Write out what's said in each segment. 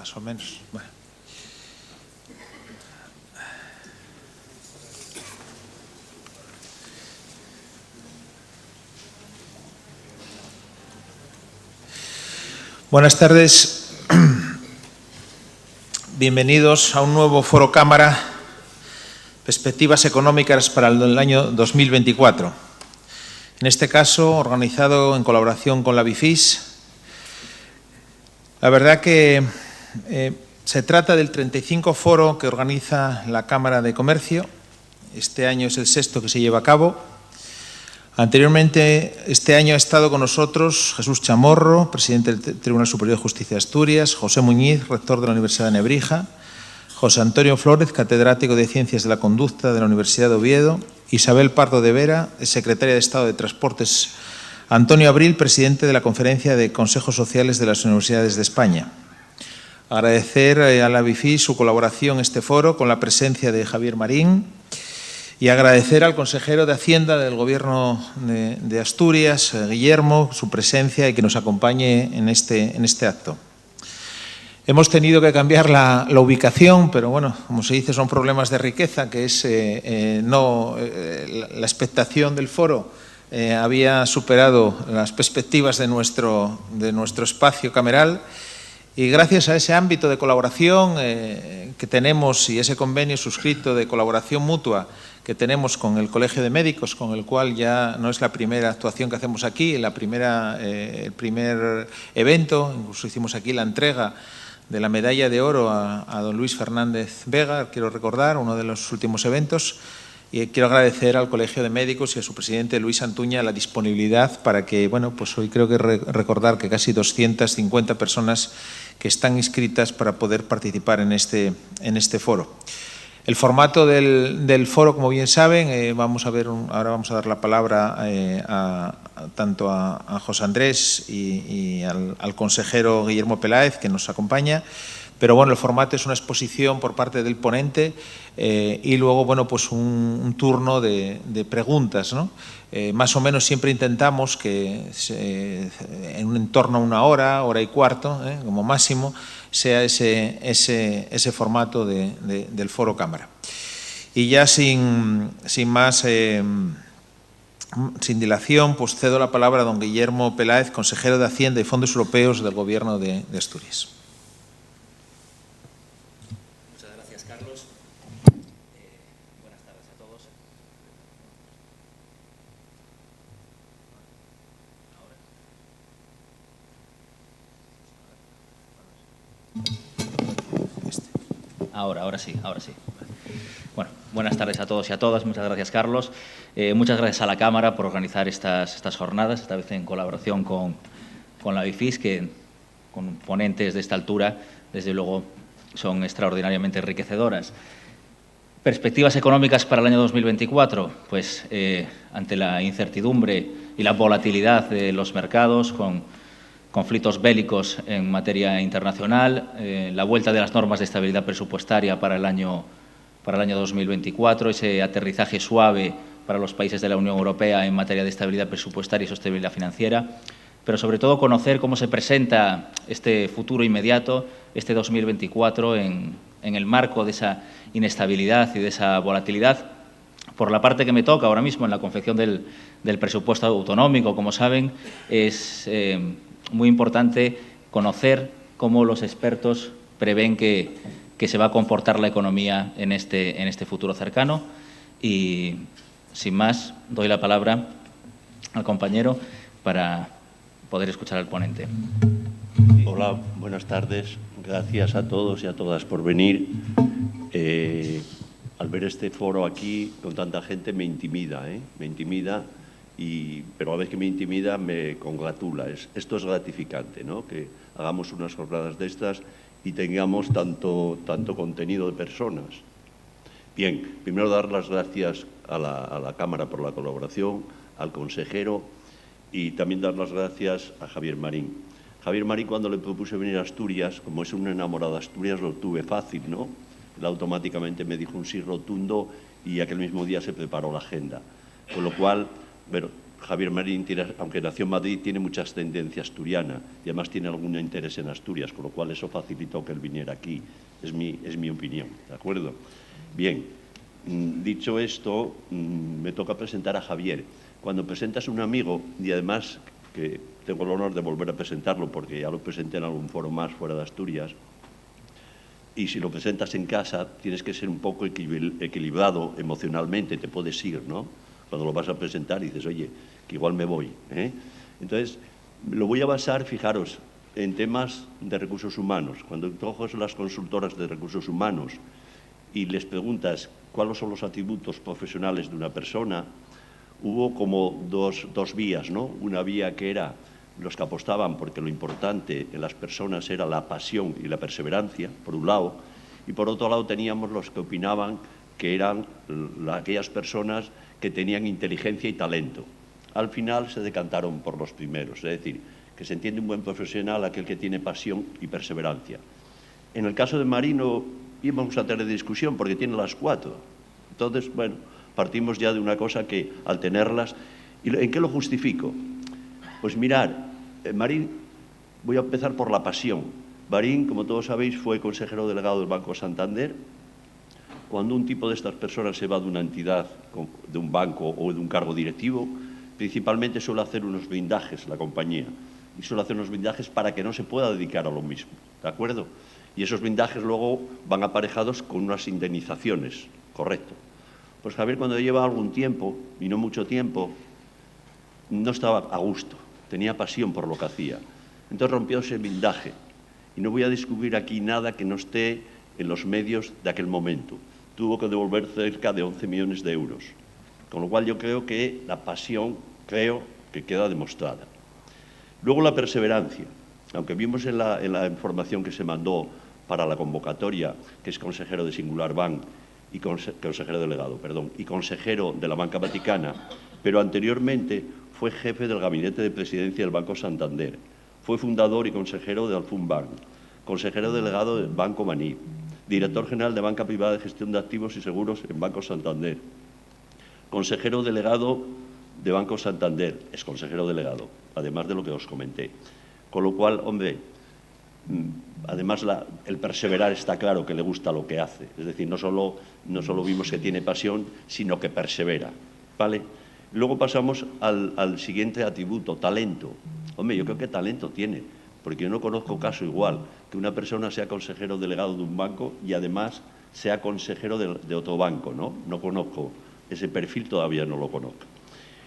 más o menos. Bueno. Buenas tardes. Bienvenidos a un nuevo Foro Cámara, Perspectivas Económicas para el año 2024. En este caso, organizado en colaboración con la BIFIS. La verdad que se trata del 35 foro que organiza la Cámara de Comercio. Este año es el 6º que se lleva a cabo. Anteriormente, este año ha estado con nosotros Jesús Chamorro, presidente del Tribunal Superior de Justicia de Asturias, José Muñiz, rector de la Universidad de Nebrija, José Antonio Flórez, catedrático de Ciencias de la Conducta de la Universidad de Oviedo, Isabel Pardo de Vera, secretaria de Estado de Transportes, Antonio Abril, presidente de la Conferencia de Consejos Sociales de las Universidades de España. Agradecer a la BIFIS su colaboración en este foro con la presencia de Javier Marín y agradecer al consejero de Hacienda del Gobierno de Asturias, Guillermo, su presencia y que nos acompañe en este acto. Hemos tenido que cambiar la ubicación, pero bueno, como se dice, son problemas de riqueza, que es la expectación del foro había superado las perspectivas de nuestro espacio cameral y gracias a ese ámbito de colaboración que tenemos y ese convenio suscrito de colaboración mutua que tenemos con el Colegio de Médicos, con el cual ya no es la primera actuación que hacemos aquí, el primer evento, incluso hicimos aquí la entrega de la medalla de oro a don Luis Fernández Vega, quiero recordar, uno de los últimos eventos. Y quiero agradecer al Colegio de Médicos y a su presidente Luis Antuña la disponibilidad para que, bueno, pues hoy creo que recordar que casi 250 personas que están inscritas para poder participar en este foro. El formato del foro, como bien saben, ahora vamos a dar la palabra tanto a José Andrés y al consejero Guillermo Peláez, que nos acompaña. Pero bueno, el formato es una exposición por parte del ponente y luego, bueno, pues un turno de preguntas, ¿no? Más o menos siempre intentamos que en un entorno a una hora y cuarto, como máximo, sea ese formato del Foro Cámara. Y ya sin más, sin dilación, pues cedo la palabra a don Guillermo Peláez, consejero de Hacienda y Fondos Europeos del Gobierno de Asturias. Ahora sí. Bueno, buenas tardes a todos y a todas. Muchas gracias, Carlos. Muchas gracias a la Cámara por organizar estas jornadas, esta vez en colaboración con la BIFIS, que con ponentes de esta altura, desde luego, son extraordinariamente enriquecedoras. Perspectivas económicas para el año 2024, pues ante la incertidumbre y la volatilidad de los mercados, con conflictos bélicos en materia internacional, la vuelta de las normas de estabilidad presupuestaria para el año 2024, ese aterrizaje suave para los países de la Unión Europea en materia de estabilidad presupuestaria y sostenibilidad financiera, pero sobre todo conocer cómo se presenta este futuro inmediato, este 2024, en el marco de esa inestabilidad y de esa volatilidad. Por la parte que me toca ahora mismo en la confección del presupuesto autonómico, como saben, es muy importante conocer cómo los expertos prevén que se va a comportar la economía en este futuro cercano. Y, sin más, doy la palabra al compañero para poder escuchar al ponente. Hola, buenas tardes. Gracias a todos y a todas por venir. Al ver este foro aquí con tanta gente me intimida, pero a vez que me intimida me congratula. Esto es gratificante, ¿no? Que hagamos unas jornadas de estas y tengamos tanto contenido de personas. Bien, primero dar las gracias a la Cámara por la colaboración, al consejero y también dar las gracias a Javier Marín. Javier Marín, cuando le propuse venir a Asturias, como es un enamorado de Asturias, lo tuve fácil, ¿no? Él automáticamente me dijo un sí rotundo y aquel mismo día se preparó la agenda. Con lo cual, bueno, Javier Marín, aunque nació en Madrid, tiene mucha ascendencia asturiana y además tiene algún interés en Asturias, con lo cual eso facilitó que él viniera aquí. Es mi opinión, ¿de acuerdo? Bien, dicho esto, me toca presentar a Javier. Cuando presentas a un amigo, y además que tengo el honor de volver a presentarlo porque ya lo presenté en algún foro más fuera de Asturias, y si lo presentas en casa tienes que ser un poco equilibrado emocionalmente, te puedes ir, ¿no? Cuando lo vas a presentar y dices, oye, que igual me voy, ¿eh? Entonces, lo voy a basar, fijaros, en temas de recursos humanos. Cuando coges las consultoras de recursos humanos y les preguntas cuáles son los atributos profesionales de una persona, hubo como dos vías, ¿no? Una vía que era los que apostaban porque lo importante en las personas era la pasión y la perseverancia, por un lado, y por otro lado teníamos los que opinaban que eran aquellas personas que tenían inteligencia y talento. Al final se decantaron por los primeros, es decir, que se entiende un buen profesional aquel que tiene pasión y perseverancia. En el caso de Marino íbamos a tener discusión porque tiene las 4. Entonces, bueno, partimos ya de una cosa que al tenerlas... ¿Y en qué lo justifico? Pues mirar, Marín, voy a empezar por la pasión. Marín, como todos sabéis, fue consejero delegado del Banco Santander. Cuando un tipo de estas personas se va de una entidad, de un banco o de un cargo directivo, principalmente suele hacer unos blindajes la compañía. Y suele hacer unos blindajes para que no se pueda dedicar a lo mismo, ¿de acuerdo? Y esos blindajes luego van aparejados con unas indemnizaciones, correcto. Pues Javier, cuando lleva algún tiempo, y no mucho tiempo, no estaba a gusto, tenía pasión por lo que hacía. Entonces rompió ese blindaje. Y no voy a descubrir aquí nada que no esté en los medios de aquel momento. Tuvo que devolver cerca de 11 millones de euros. Con lo cual yo creo que la pasión, creo que queda demostrada. Luego la perseverancia. Aunque vimos en la información que se mandó para la convocatoria, que es consejero de Singular Bank, y consejero delegado, perdón, y consejero de la Banca Vaticana, pero anteriormente fue jefe del Gabinete de Presidencia del Banco Santander, fue fundador y consejero de Alfunbank, consejero delegado del Banco Maní, director general de Banca Privada de Gestión de Activos y Seguros en Banco Santander, consejero delegado de Banco Santander, es consejero delegado, además de lo que os comenté. Con lo cual, hombre, además el perseverar está claro que le gusta lo que hace. Es decir, no solo vimos que tiene pasión, sino que persevera, ¿vale? Luego pasamos al siguiente atributo, talento. Hombre, yo creo que talento tiene, porque yo no conozco caso igual que una persona sea consejero delegado de un banco y además sea consejero de otro banco, ¿no? No conozco ese perfil, todavía no lo conozco.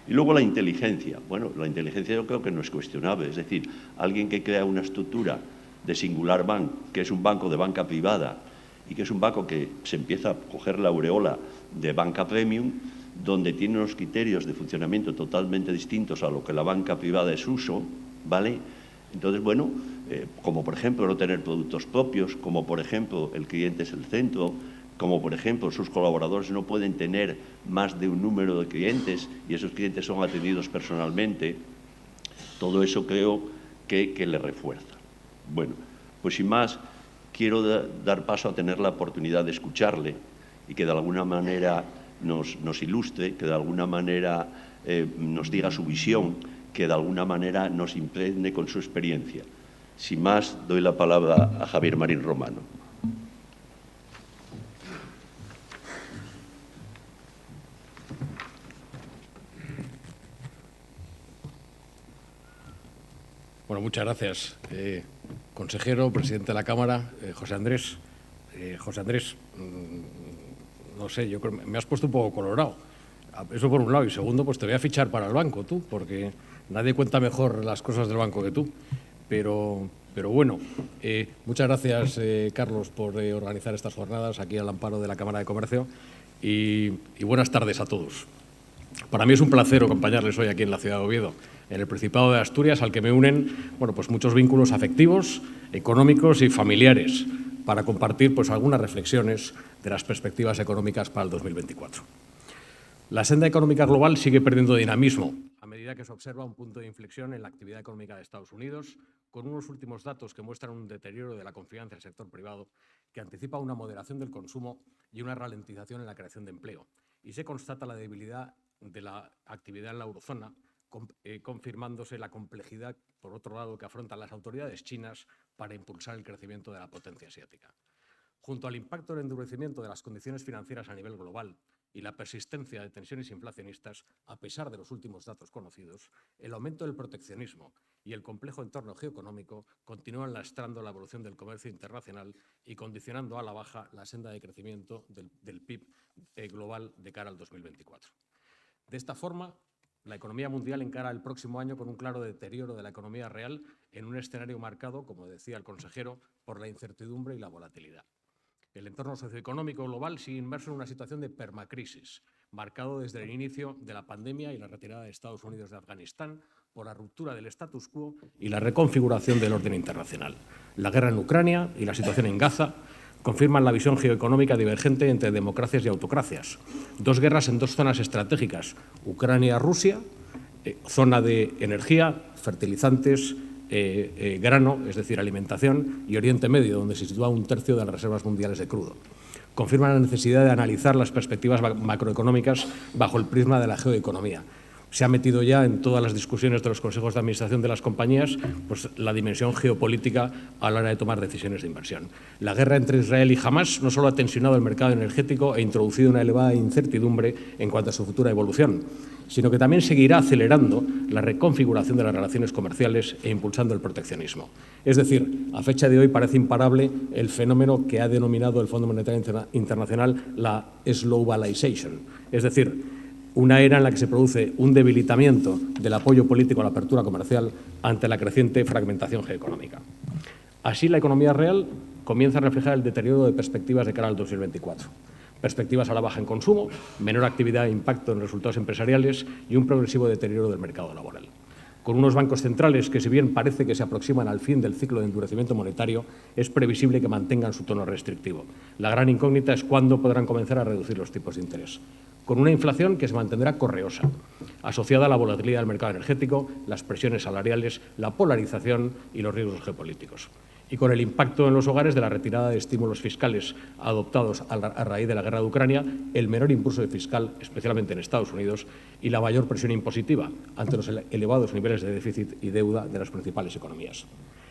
Y luego la inteligencia. Bueno, la inteligencia yo creo que no es cuestionable. Es decir, alguien que crea una estructura de Singular Bank, que es un banco de banca privada y que es un banco que se empieza a coger la aureola de banca premium, donde tiene unos criterios de funcionamiento totalmente distintos a lo que la banca privada es uso, ¿vale? Entonces, bueno, como por ejemplo no tener productos propios, como por ejemplo el cliente es el centro, como por ejemplo sus colaboradores no pueden tener más de un número de clientes y esos clientes son atendidos personalmente, todo eso creo que le refuerza. Bueno, pues sin más, quiero dar paso a tener la oportunidad de escucharle y que de alguna manera nos ilustre, que de alguna manera nos diga su visión, que de alguna manera nos impregne con su experiencia. Sin más, doy la palabra a Javier Marín Romano. Bueno, muchas gracias, consejero, presidente de la Cámara, José Andrés. José Andrés, no sé, yo creo que me has puesto un poco colorado. Eso por un lado. Y segundo, pues te voy a fichar para el banco tú, porque nadie cuenta mejor las cosas del banco que tú. Pero bueno, muchas gracias, Carlos, por organizar estas jornadas aquí al amparo de la Cámara de Comercio. Y buenas tardes a todos. Para mí es un placer acompañarles hoy aquí en la ciudad de Oviedo, en el Principado de Asturias, al que me unen pues muchos vínculos afectivos, económicos y familiares, para compartir pues algunas reflexiones de las perspectivas económicas para el 2024. La senda económica global sigue perdiendo dinamismo a medida que se observa un punto de inflexión en la actividad económica de Estados Unidos, con unos últimos datos que muestran un deterioro de la confianza del sector privado que anticipa una moderación del consumo y una ralentización en la creación de empleo. Y se constata la debilidad de la actividad en la eurozona, confirmándose la complejidad, por otro lado, que afrontan las autoridades chinas para impulsar el crecimiento de la potencia asiática. Junto al impacto del endurecimiento de las condiciones financieras a nivel global y la persistencia de tensiones inflacionistas, a pesar de los últimos datos conocidos, el aumento del proteccionismo y el complejo entorno geoeconómico continúan lastrando la evolución del comercio internacional y condicionando a la baja la senda de crecimiento del PIB global de cara al 2024. De esta forma, la economía mundial encara el próximo año con un claro deterioro de la economía real en un escenario marcado, como decía el consejero, por la incertidumbre y la volatilidad. El entorno socioeconómico global sigue inmerso en una situación de permacrisis, marcado desde el inicio de la pandemia y la retirada de Estados Unidos de Afganistán por la ruptura del status quo y la reconfiguración del orden internacional. La guerra en Ucrania y la situación en Gaza confirman la visión geoeconómica divergente entre democracias y autocracias. Dos guerras en dos zonas estratégicas, Ucrania-Rusia, zona de energía, fertilizantes, grano, es decir, alimentación, y Oriente Medio, donde se sitúa un tercio de las reservas mundiales de crudo. Confirman la necesidad de analizar las perspectivas macroeconómicas bajo el prisma de la geoeconomía. Se ha metido ya en todas las discusiones de los consejos de administración de las compañías pues, la dimensión geopolítica a la hora de tomar decisiones de inversión. La guerra entre Israel y Hamás no solo ha tensionado el mercado energético e introducido una elevada incertidumbre en cuanto a su futura evolución, sino que también seguirá acelerando la reconfiguración de las relaciones comerciales e impulsando el proteccionismo. Es decir, a fecha de hoy parece imparable el fenómeno que ha denominado el Fondo Monetario Internacional la slowbalization, es decir, una era en la que se produce un debilitamiento del apoyo político a la apertura comercial ante la creciente fragmentación geoeconómica. Así, la economía real comienza a reflejar el deterioro de perspectivas de cara al 2024. Perspectivas a la baja en consumo, menor actividad e impacto en resultados empresariales y un progresivo deterioro del mercado laboral. Con unos bancos centrales que, si bien parece que se aproximan al fin del ciclo de endurecimiento monetario, es previsible que mantengan su tono restrictivo. La gran incógnita es cuándo podrán comenzar a reducir los tipos de interés. Con una inflación que se mantendrá correosa, asociada a la volatilidad del mercado energético, las presiones salariales, la polarización y los riesgos geopolíticos. Y con el impacto en los hogares de la retirada de estímulos fiscales adoptados a raíz de la guerra de Ucrania, el menor impulso fiscal, especialmente en Estados Unidos, y la mayor presión impositiva ante los elevados niveles de déficit y deuda de las principales economías.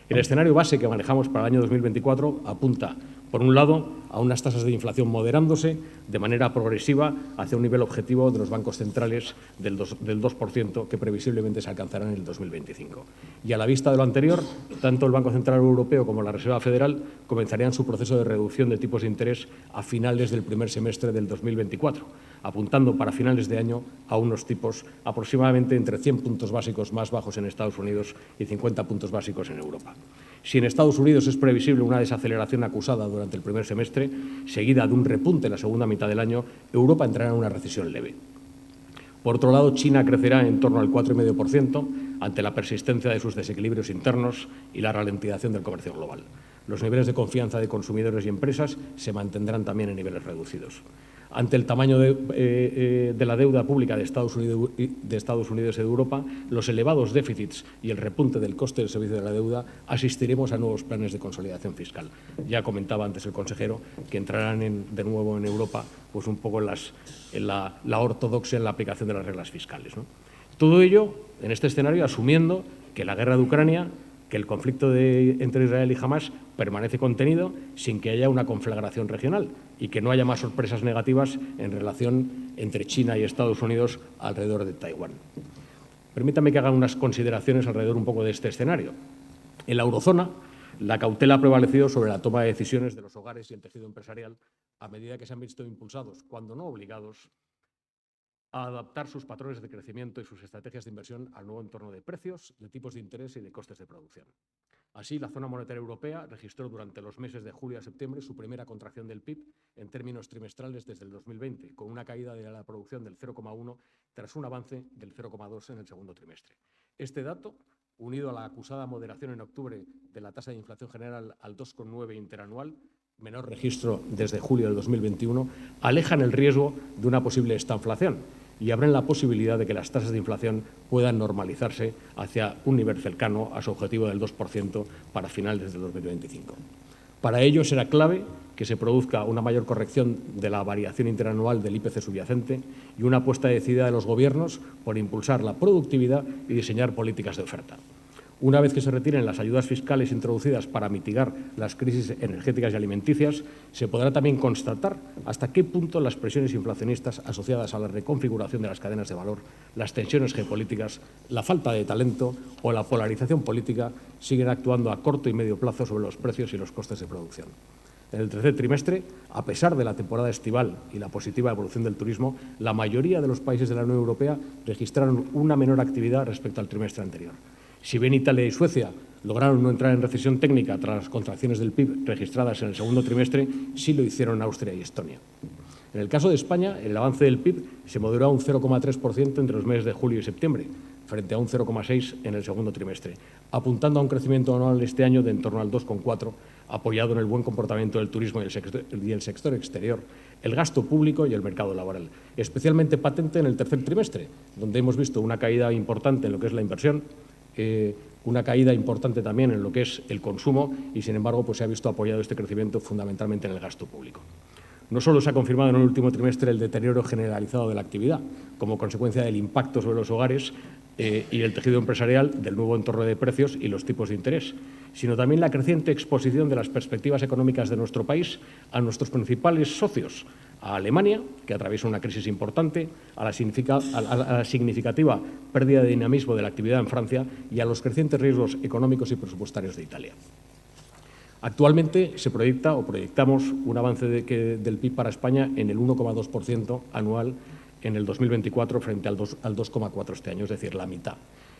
El escenario base que manejamos para el año 2024 apunta, por un lado, a unas tasas de inflación moderándose de manera progresiva hacia un nivel objetivo de los bancos centrales del 2% que previsiblemente se alcanzará en el 2025. Y a la vista de lo anterior, tanto el Banco Central Europeo como la Reserva Federal comenzarían su proceso de reducción de tipos de interés a finales del primer semestre del 2024, apuntando para finales de año a unos tipos aproximadamente entre 100 puntos básicos más bajos en Estados Unidos y 50 puntos básicos en Europa. Si en Estados Unidos es previsible una desaceleración acusada durante el primer semestre, seguida de un repunte en la segunda mitad del año, Europa entrará en una recesión leve. Por otro lado, China crecerá en torno al 4,5% ante la persistencia de sus desequilibrios internos y la ralentización del comercio global. Los niveles de confianza de consumidores y empresas se mantendrán también en niveles reducidos. Ante el tamaño de la deuda pública de Estados Unidos y de Europa, los elevados déficits y el repunte del coste del servicio de la deuda, asistiremos a nuevos planes de consolidación fiscal. Ya comentaba antes el consejero que entrarán de nuevo en Europa pues un poco en la ortodoxia en la aplicación de las reglas fiscales, ¿no? Todo ello en este escenario asumiendo que la guerra de Ucrania, que el conflicto entre Israel y Hamás permanece contenido sin que haya una conflagración regional y que no haya más sorpresas negativas en relación entre China y Estados Unidos alrededor de Taiwán. Permítame que haga unas consideraciones alrededor un poco de este escenario. En la eurozona, la cautela ha prevalecido sobre la toma de decisiones de los hogares y el tejido empresarial a medida que se han visto impulsados, cuando no obligados, a adaptar sus patrones de crecimiento y sus estrategias de inversión al nuevo entorno de precios, de tipos de interés y de costes de producción. Así, la zona monetaria europea registró durante los meses de julio a septiembre su primera contracción del PIB en términos trimestrales desde el 2020, con una caída de la producción del 0,1 tras un avance del 0,2 en el segundo trimestre. Este dato, unido a la acusada moderación en octubre de la tasa de inflación general al 2,9 interanual, menor registro desde julio del 2021, alejan el riesgo de una posible estanflación y abren la posibilidad de que las tasas de inflación puedan normalizarse hacia un nivel cercano a su objetivo del 2% para finales del 2025. Para ello será clave que se produzca una mayor corrección de la variación interanual del IPC subyacente y una apuesta decidida de los gobiernos por impulsar la productividad y diseñar políticas de oferta. Una vez que se retiren las ayudas fiscales introducidas para mitigar las crisis energéticas y alimenticias, se podrá también constatar hasta qué punto las presiones inflacionistas asociadas a la reconfiguración de las cadenas de valor, las tensiones geopolíticas, la falta de talento o la polarización política siguen actuando a corto y medio plazo sobre los precios y los costes de producción. En el tercer trimestre, a pesar de la temporada estival y la positiva evolución del turismo, la mayoría de los países de la Unión Europea registraron una menor actividad respecto al trimestre anterior. Si bien Italia y Suecia lograron no entrar en recesión técnica tras las contracciones del PIB registradas en el segundo trimestre, sí lo hicieron Austria y Estonia. En el caso de España, el avance del PIB se moderó a un 0,3% entre los meses de julio y septiembre, frente a un 0,6% en el segundo trimestre, apuntando a un crecimiento anual este año de en torno al 2,4%, apoyado en el buen comportamiento del turismo y el sector exterior, el gasto público y el mercado laboral, especialmente patente en el tercer trimestre, donde hemos visto una caída importante en lo que es la inversión, una caída importante también en lo que es el consumo y, sin embargo, pues se ha visto apoyado este crecimiento fundamentalmente en el gasto público. No solo se ha confirmado en el último trimestre el deterioro generalizado de la actividad, como consecuencia del impacto sobre los hogares y el tejido empresarial del nuevo entorno de precios y los tipos de interés, sino también la creciente exposición de las perspectivas económicas de nuestro país a nuestros principales socios, a Alemania, que atraviesa una crisis importante, a la significativa pérdida de dinamismo de la actividad en Francia y a los crecientes riesgos económicos y presupuestarios de Italia. Actualmente se proyecta o proyectamos un avance del PIB para España en el 1,2% anual en el 2024 frente al 2,4% este año, es decir, la mitad.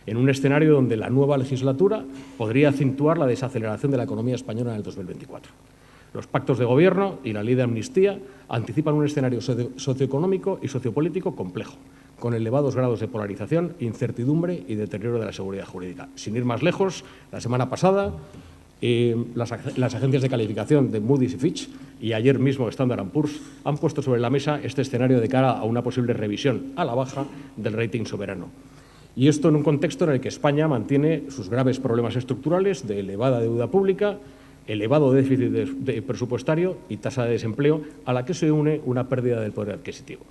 En un escenario donde la nueva legislatura podría acentuar la desaceleración de la economía española en el 2024. Los pactos de gobierno y la ley de amnistía anticipan un escenario socioeconómico y sociopolítico complejo, con elevados grados de polarización, incertidumbre y deterioro de la seguridad jurídica. Sin ir más lejos, la semana pasada las agencias de calificación de Moody's y Fitch y ayer mismo Standard & Poor's han puesto sobre la mesa este escenario de cara a una posible revisión a la baja del rating soberano. Y esto en un contexto en el que España mantiene sus graves problemas estructurales de elevada deuda pública, elevado déficit presupuestario y tasa de desempleo, a la que se une una pérdida del poder adquisitivo.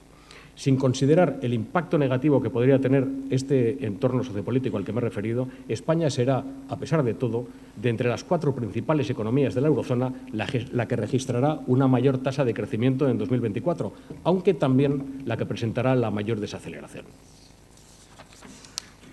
Sin considerar el impacto negativo que podría tener este entorno sociopolítico al que me he referido, España será, a pesar de todo, de entre las 4 principales economías de la eurozona, la que registrará una mayor tasa de crecimiento en 2024, aunque también la que presentará la mayor desaceleración.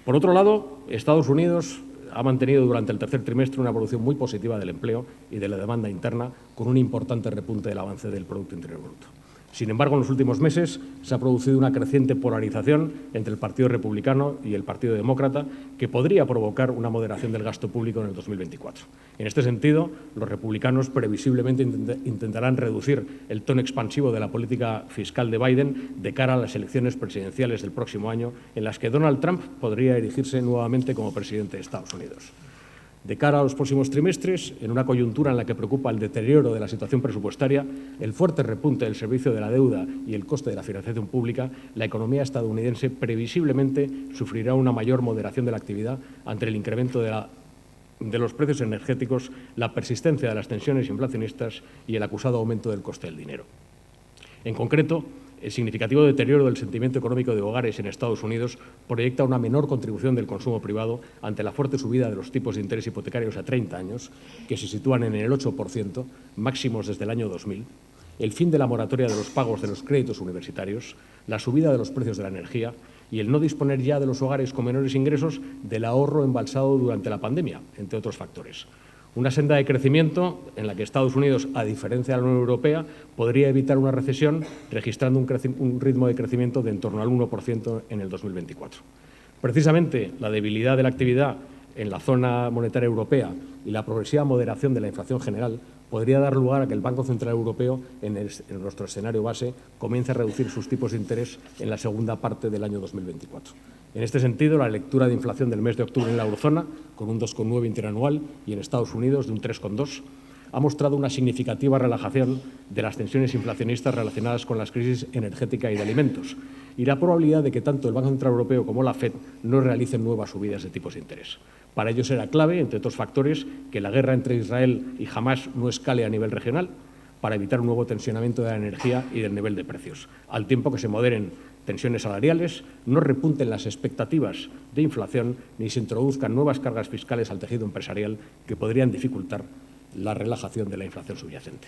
Por otro lado, Estados Unidos ha mantenido durante el tercer trimestre una evolución muy positiva del empleo y de la demanda interna, con un importante repunte del avance del Producto Interior Bruto. Sin embargo, en los últimos meses se ha producido una creciente polarización entre el Partido Republicano y el Partido Demócrata que podría provocar una moderación del gasto público en el 2024. En este sentido, los republicanos previsiblemente intentarán reducir el tono expansivo de la política fiscal de Biden de cara a las elecciones presidenciales del próximo año, en las que Donald Trump podría erigirse nuevamente como presidente de Estados Unidos. De cara a los próximos trimestres, en una coyuntura en la que preocupa el deterioro de la situación presupuestaria, el fuerte repunte del servicio de la deuda y el coste de la financiación pública, la economía estadounidense previsiblemente sufrirá una mayor moderación de la actividad ante el incremento de los precios energéticos, la persistencia de las tensiones inflacionistas y el acusado aumento del coste del dinero. En concreto, el significativo deterioro del sentimiento económico de hogares en Estados Unidos proyecta una menor contribución del consumo privado ante la fuerte subida de los tipos de interés hipotecarios a 30 años, que se sitúan en el 8%, máximos desde el año 2000, el fin de la moratoria de los pagos de los créditos universitarios, la subida de los precios de la energía y el no disponer ya de los hogares con menores ingresos del ahorro embalsado durante la pandemia, entre otros factores. Una senda de crecimiento en la que Estados Unidos, a diferencia de la Unión Europea, podría evitar una recesión registrando un ritmo de crecimiento de en torno al 1% en el 2024. Precisamente la debilidad de la actividad en la zona monetaria europea y la progresiva moderación de la inflación general podría dar lugar a que el Banco Central Europeo, en nuestro escenario base, comience a reducir sus tipos de interés en la segunda parte del año 2024. En este sentido, la lectura de inflación del mes de octubre en la eurozona, con un 2,9 interanual, y en Estados Unidos de un 3,2, ha mostrado una significativa relajación de las tensiones inflacionistas relacionadas con las crisis energética y de alimentos, y la probabilidad de que tanto el Banco Central Europeo como la FED no realicen nuevas subidas de tipos de interés. Para ello será clave, entre otros factores, que la guerra entre Israel y Hamás no escale a nivel regional, para evitar un nuevo tensionamiento de la energía y del nivel de precios, al tiempo que se moderen tensiones salariales, no repunten las expectativas de inflación ni se introduzcan nuevas cargas fiscales al tejido empresarial que podrían dificultar la relajación de la inflación subyacente.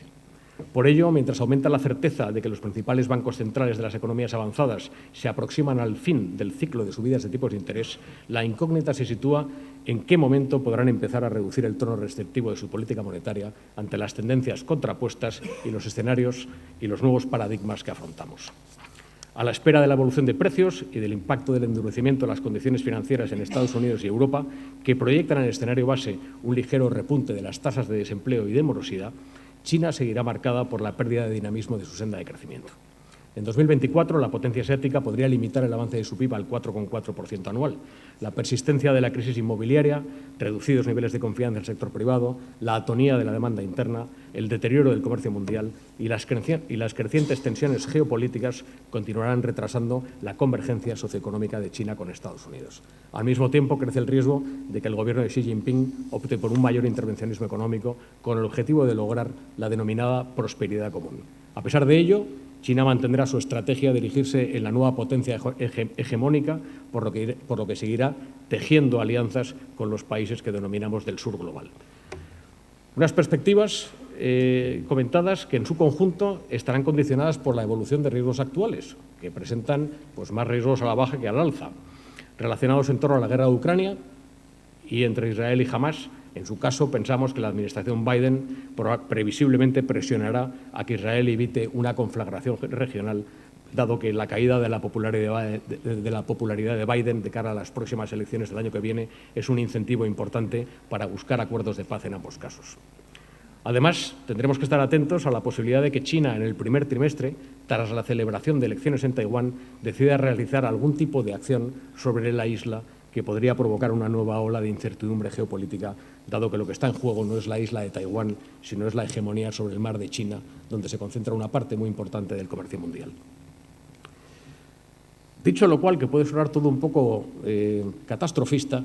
Por ello, mientras aumenta la certeza de que los principales bancos centrales de las economías avanzadas se aproximan al fin del ciclo de subidas de tipos de interés, la incógnita se sitúa en qué momento podrán empezar a reducir el tono restrictivo de su política monetaria ante las tendencias contrapuestas y los escenarios y los nuevos paradigmas que afrontamos. A la espera de la evolución de precios y del impacto del endurecimiento de las condiciones financieras en Estados Unidos y Europa, que proyectan en el escenario base un ligero repunte de las tasas de desempleo y de morosidad, China seguirá marcada por la pérdida de dinamismo de su senda de crecimiento. En 2024, la potencia asiática podría limitar el avance de su PIB al 4,4% anual. La persistencia de la crisis inmobiliaria, reducidos niveles de confianza del sector privado, la atonía de la demanda interna, el deterioro del comercio mundial y las crecientes tensiones geopolíticas continuarán retrasando la convergencia socioeconómica de China con Estados Unidos. Al mismo tiempo, crece el riesgo de que el gobierno de Xi Jinping opte por un mayor intervencionismo económico con el objetivo de lograr la denominada prosperidad común. A pesar de ello, China mantendrá su estrategia de erigirse en la nueva potencia hegemónica, por lo que seguirá tejiendo alianzas con los países que denominamos del sur global. Unas perspectivas comentadas que en su conjunto estarán condicionadas por la evolución de riesgos actuales, que presentan más riesgos a la baja que al alza, relacionados en torno a la guerra de Ucrania y entre Israel y Hamás. En su caso, pensamos que la administración Biden previsiblemente presionará a que Israel evite una conflagración regional, dado que la caída de la popularidad de Biden de cara a las próximas elecciones del año que viene es un incentivo importante para buscar acuerdos de paz en ambos casos. Además, tendremos que estar atentos a la posibilidad de que China, en el primer trimestre, tras la celebración de elecciones en Taiwán, decida realizar algún tipo de acción sobre la isla que podría provocar una nueva ola de incertidumbre geopolítica, dado que lo que está en juego no es la isla de Taiwán, sino es la hegemonía sobre el mar de China, donde se concentra una parte muy importante del comercio mundial. Dicho lo cual, que puede sonar todo un poco catastrofista,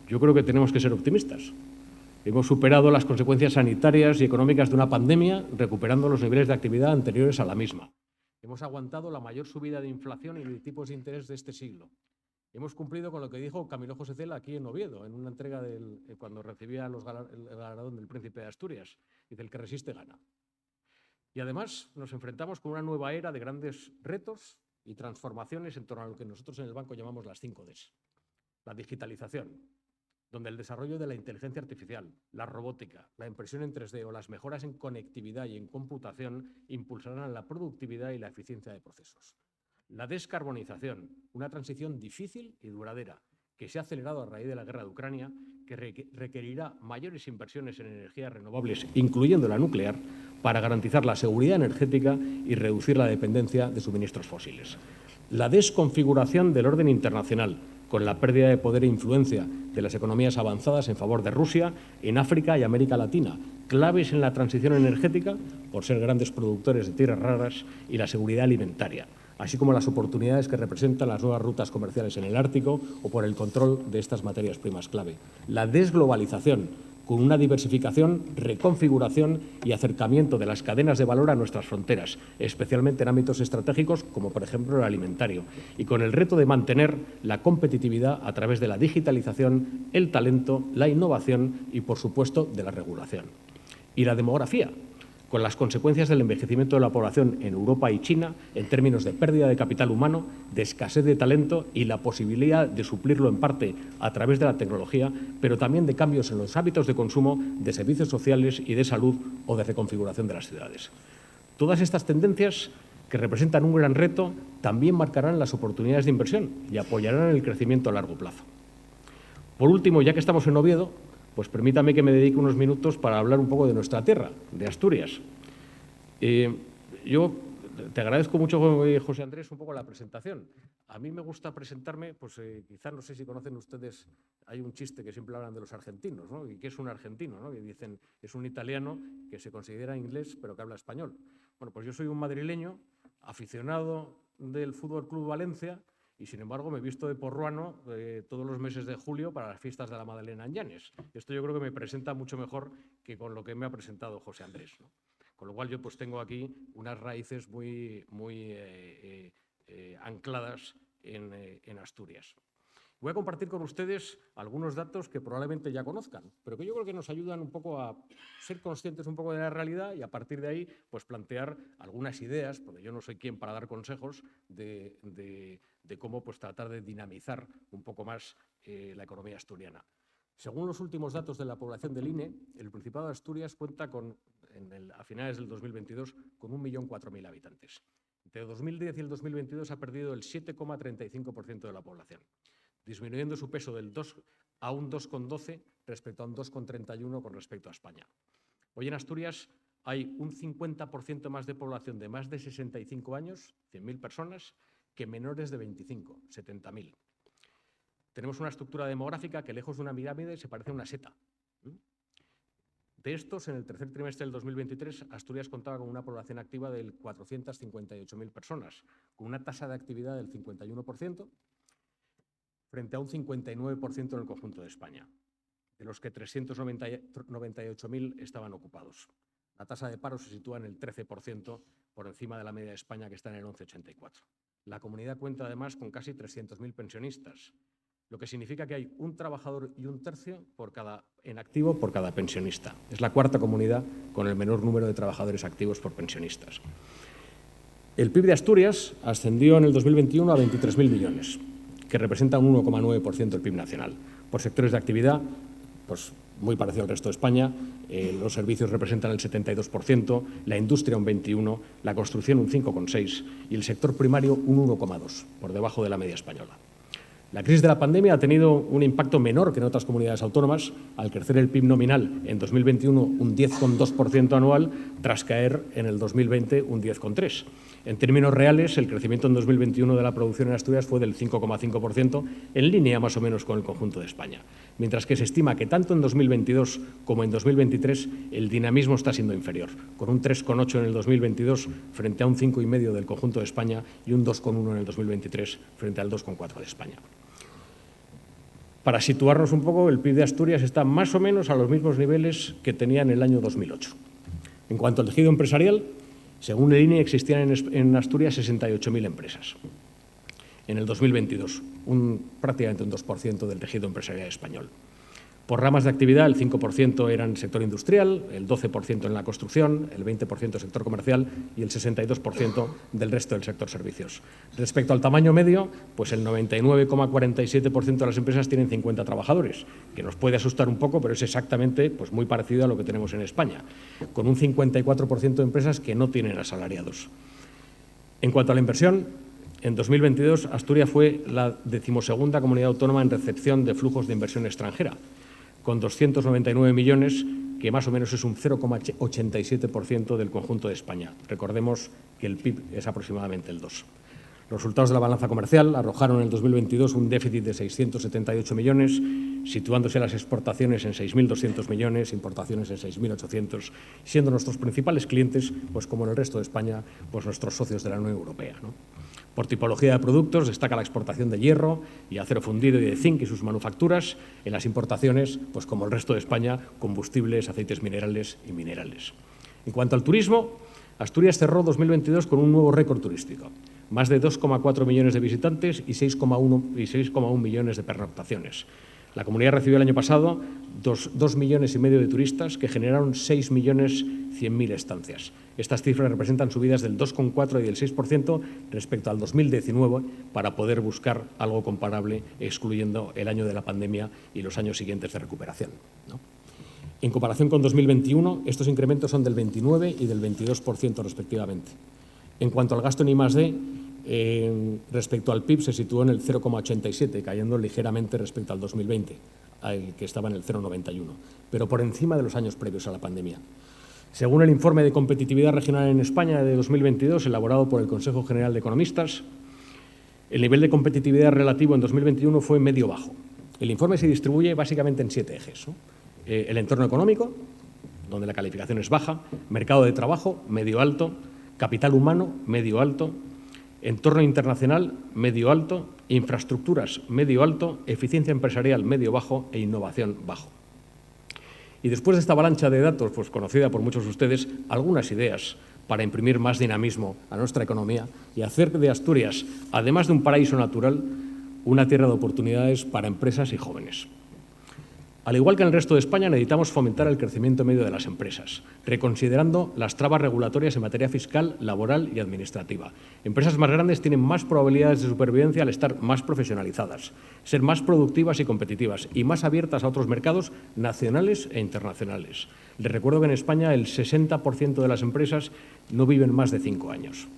yo creo que tenemos que ser optimistas. Hemos superado las consecuencias sanitarias y económicas de una pandemia, recuperando los niveles de actividad anteriores a la misma. Hemos aguantado la mayor subida de inflación y de tipos de interés de este siglo. Hemos cumplido con lo que dijo Camilo José Cela aquí en Oviedo, en una entrega cuando recibía el galardón del Príncipe de Asturias, y del que resiste gana. Y además nos enfrentamos con una nueva era de grandes retos y transformaciones en torno a lo que nosotros en el banco llamamos las 5 Ds. La digitalización, donde el desarrollo de la inteligencia artificial, la robótica, la impresión en 3D o las mejoras en conectividad y en computación impulsarán la productividad y la eficiencia de procesos. La descarbonización, una transición difícil y duradera, que se ha acelerado a raíz de la guerra de Ucrania, que requerirá mayores inversiones en energías renovables, incluyendo la nuclear, para garantizar la seguridad energética y reducir la dependencia de suministros fósiles. La desconfiguración del orden internacional, con la pérdida de poder e influencia de las economías avanzadas en favor de Rusia, en África y América Latina, claves en la transición energética por ser grandes productores de tierras raras y la seguridad alimentaria, así como las oportunidades que representan las nuevas rutas comerciales en el Ártico o por el control de estas materias primas clave. La desglobalización, con una diversificación, reconfiguración y acercamiento de las cadenas de valor a nuestras fronteras, especialmente en ámbitos estratégicos como, por ejemplo, el alimentario, y con el reto de mantener la competitividad a través de la digitalización, el talento, la innovación y, por supuesto, de la regulación. Y la demografía, con las consecuencias del envejecimiento de la población en Europa y China en términos de pérdida de capital humano, de escasez de talento y la posibilidad de suplirlo en parte a través de la tecnología, pero también de cambios en los hábitos de consumo, de servicios sociales y de salud o de reconfiguración de las ciudades. Todas estas tendencias, que representan un gran reto, también marcarán las oportunidades de inversión y apoyarán el crecimiento a largo plazo. Por último, ya que estamos en Oviedo, pues permítame que me dedique unos minutos para hablar un poco de nuestra tierra, de Asturias. Yo te agradezco mucho, José Andrés, un poco la presentación. A mí me gusta presentarme, pues quizás no sé si conocen ustedes, hay un chiste que siempre hablan de los argentinos, ¿no? ¿Y qué es un argentino, no? Y dicen, es un italiano que se considera inglés pero que habla español. Bueno, pues yo soy un madrileño, aficionado del Fútbol Club Valencia, y sin embargo me he visto de porruano todos los meses de julio para las fiestas de la Madalena en Llanes. Esto yo creo que me presenta mucho mejor que con lo que me ha presentado José Andrés, ¿no? Con lo cual yo pues tengo aquí unas raíces muy ancladas en Asturias. Voy a compartir con ustedes algunos datos que probablemente ya conozcan, pero que yo creo que nos ayudan un poco a ser conscientes un poco de la realidad y a partir de ahí pues plantear algunas ideas, porque yo no soy quien para dar consejos de cómo pues tratar de dinamizar un poco más la economía asturiana. Según los últimos datos de la población del INE, el Principado de Asturias cuenta a finales del 2022 con 1.004.000 habitantes. Entre el 2010 y el 2022 ha perdido el 7,35% de la población, disminuyendo su peso del 2 a un 2,12 respecto a un 2,31 con respecto a España. Hoy en Asturias hay un 50% más de población de más de 65 años, 100.000 personas, que menores de 25, 70.000. Tenemos una estructura demográfica que, lejos de una pirámide, se parece a una seta. De estos, en el tercer trimestre del 2023, Asturias contaba con una población activa de 458.000 personas, con una tasa de actividad del 51%, frente a un 59% en el conjunto de España, de los que 398.000 estaban ocupados. La tasa de paro se sitúa en el 13%, por encima de la media de España, que está en el 11,84%. La comunidad cuenta además con casi 300.000 pensionistas, lo que significa que hay un trabajador y un tercio en activo por cada pensionista. Es la cuarta comunidad con el menor número de trabajadores activos por pensionistas. El PIB de Asturias ascendió en el 2021 a 23.000 millones, que representa un 1,9% del PIB nacional. Por sectores de actividad, pues muy parecido al resto de España, los servicios representan el 72%, la industria un 21%, la construcción un 5,6% y el sector primario un 1,2%, por debajo de la media española. La crisis de la pandemia ha tenido un impacto menor que en otras comunidades autónomas, al crecer el PIB nominal en 2021 un 10,2% anual, tras caer en el 2020 un 10,3%. En términos reales, el crecimiento en 2021 de la producción en Asturias fue del 5,5%, en línea más o menos con el conjunto de España, mientras que se estima que tanto en 2022 como en 2023 el dinamismo está siendo inferior, con un 3,8% en el 2022 frente a un 5,5% del conjunto de España y un 2,1% en el 2023 frente al 2,4% de España. Para situarnos un poco, el PIB de Asturias está más o menos a los mismos niveles que tenía en el año 2008. En cuanto al tejido empresarial, según el INE, existían en Asturias 68.000 empresas. En el 2022, prácticamente un 2% del tejido empresarial español. Por ramas de actividad, el 5% era en el sector industrial, el 12% en la construcción, el 20% sector comercial y el 62% del resto del sector servicios. Respecto al tamaño medio, pues el 99,47% de las empresas tienen 50 trabajadores, que nos puede asustar un poco, pero es exactamente pues, muy parecido a lo que tenemos en España, con un 54% de empresas que no tienen asalariados. En cuanto a la inversión, en 2022 Asturias fue la 12ª comunidad autónoma en recepción de flujos de inversión extranjera, con 299 millones, que más o menos es un 0,87% del conjunto de España. Recordemos que el PIB es aproximadamente el 2%. Los resultados de la balanza comercial arrojaron en el 2022 un déficit de 678 millones, situándose las exportaciones en 6.200 millones, importaciones en 6.800, siendo nuestros principales clientes, pues como en el resto de España, pues nuestros socios de la Unión Europea, ¿no? Por tipología de productos destaca la exportación de hierro y acero fundido y de zinc y sus manufacturas. En las importaciones, pues como el resto de España, combustibles, aceites minerales y minerales. En cuanto al turismo, Asturias cerró 2022 con un nuevo récord turístico. Más de 2,4 millones de visitantes y 6,1 millones de pernoctaciones. La comunidad recibió el año pasado 2,5 millones de turistas que generaron 6.100.000 estancias. Estas cifras representan subidas del 2,4% y del 6% respecto al 2019 para poder buscar algo comparable excluyendo el año de la pandemia y los años siguientes de recuperación, ¿no? En comparación con 2021, estos incrementos son del 29% y del 22% respectivamente. En cuanto al gasto en I+D, respecto al PIB se situó en el 0,87, cayendo ligeramente respecto al 2020, que estaba en el 0,91, pero por encima de los años previos a la pandemia. Según el informe de competitividad regional en España de 2022, elaborado por el Consejo General de Economistas, el nivel de competitividad relativo en 2021 fue medio-bajo. El informe se distribuye básicamente en 7 ejes, ¿no? El entorno económico, donde la calificación es baja, mercado de trabajo, medio-alto, capital humano, medio-alto, entorno internacional, medio-alto, infraestructuras, medio-alto, eficiencia empresarial, medio-bajo e innovación, bajo. Y después de esta avalancha de datos, pues conocida por muchos de ustedes, algunas ideas para imprimir más dinamismo a nuestra economía y hacer de Asturias, además de un paraíso natural, una tierra de oportunidades para empresas y jóvenes. Al igual que en el resto de España, necesitamos fomentar el crecimiento medio de las empresas, reconsiderando las trabas regulatorias en materia fiscal, laboral y administrativa. Empresas más grandes tienen más probabilidades de supervivencia al estar más profesionalizadas, ser más productivas y competitivas y más abiertas a otros mercados nacionales e internacionales. Les recuerdo que en España el 60% de las empresas no viven más de 5 años.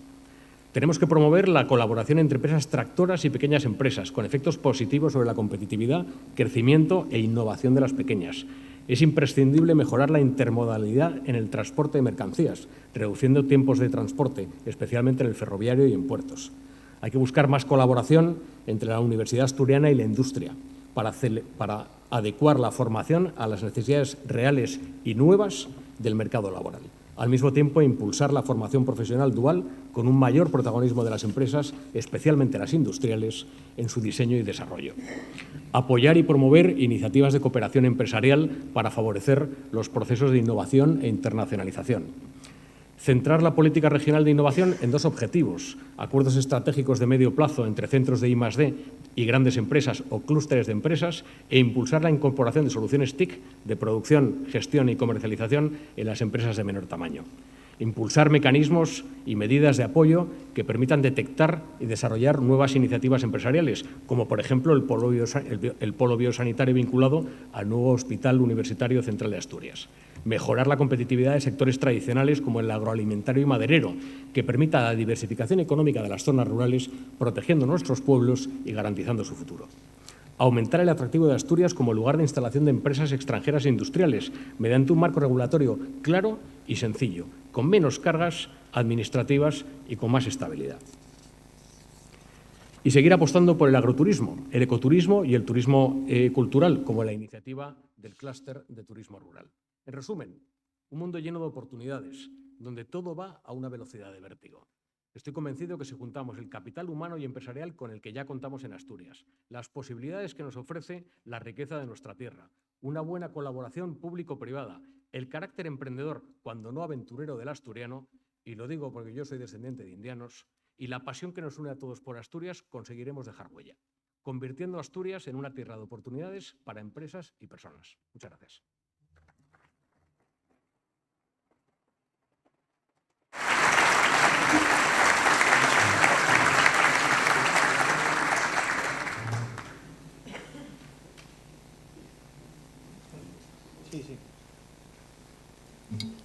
Tenemos que promover la colaboración entre empresas tractoras y pequeñas empresas, con efectos positivos sobre la competitividad, crecimiento e innovación de las pequeñas. Es imprescindible mejorar la intermodalidad en el transporte de mercancías, reduciendo tiempos de transporte, especialmente en el ferroviario y en puertos. Hay que buscar más colaboración entre la Universidad Asturiana y la industria para adecuar la formación a las necesidades reales y nuevas del mercado laboral. Al mismo tiempo, impulsar la formación profesional dual con un mayor protagonismo de las empresas, especialmente las industriales, en su diseño y desarrollo. Apoyar y promover iniciativas de cooperación empresarial para favorecer los procesos de innovación e internacionalización. Centrar la política regional de innovación en 2 objetivos: acuerdos estratégicos de medio plazo entre centros de I+D y grandes empresas o clústeres de empresas, e impulsar la incorporación de soluciones TIC de producción, gestión y comercialización en las empresas de menor tamaño. Impulsar mecanismos y medidas de apoyo que permitan detectar y desarrollar nuevas iniciativas empresariales, como por ejemplo el polo biosanitario vinculado al nuevo Hospital Universitario Central de Asturias. Mejorar la competitividad de sectores tradicionales como el agroalimentario y maderero, que permita la diversificación económica de las zonas rurales, protegiendo nuestros pueblos y garantizando su futuro. Aumentar el atractivo de Asturias como lugar de instalación de empresas extranjeras e industriales, mediante un marco regulatorio claro y sencillo, con menos cargas administrativas y con más estabilidad. Y seguir apostando por el agroturismo, el ecoturismo y el turismo cultural, como la iniciativa del clúster de turismo rural. En resumen, un mundo lleno de oportunidades, donde todo va a una velocidad de vértigo. Estoy convencido que si juntamos el capital humano y empresarial con el que ya contamos en Asturias, las posibilidades que nos ofrece la riqueza de nuestra tierra, una buena colaboración público-privada, el carácter emprendedor, cuando no aventurero del asturiano, y lo digo porque yo soy descendiente de indianos, y la pasión que nos une a todos por Asturias, conseguiremos dejar huella, convirtiendo a Asturias en una tierra de oportunidades para empresas y personas. Muchas gracias.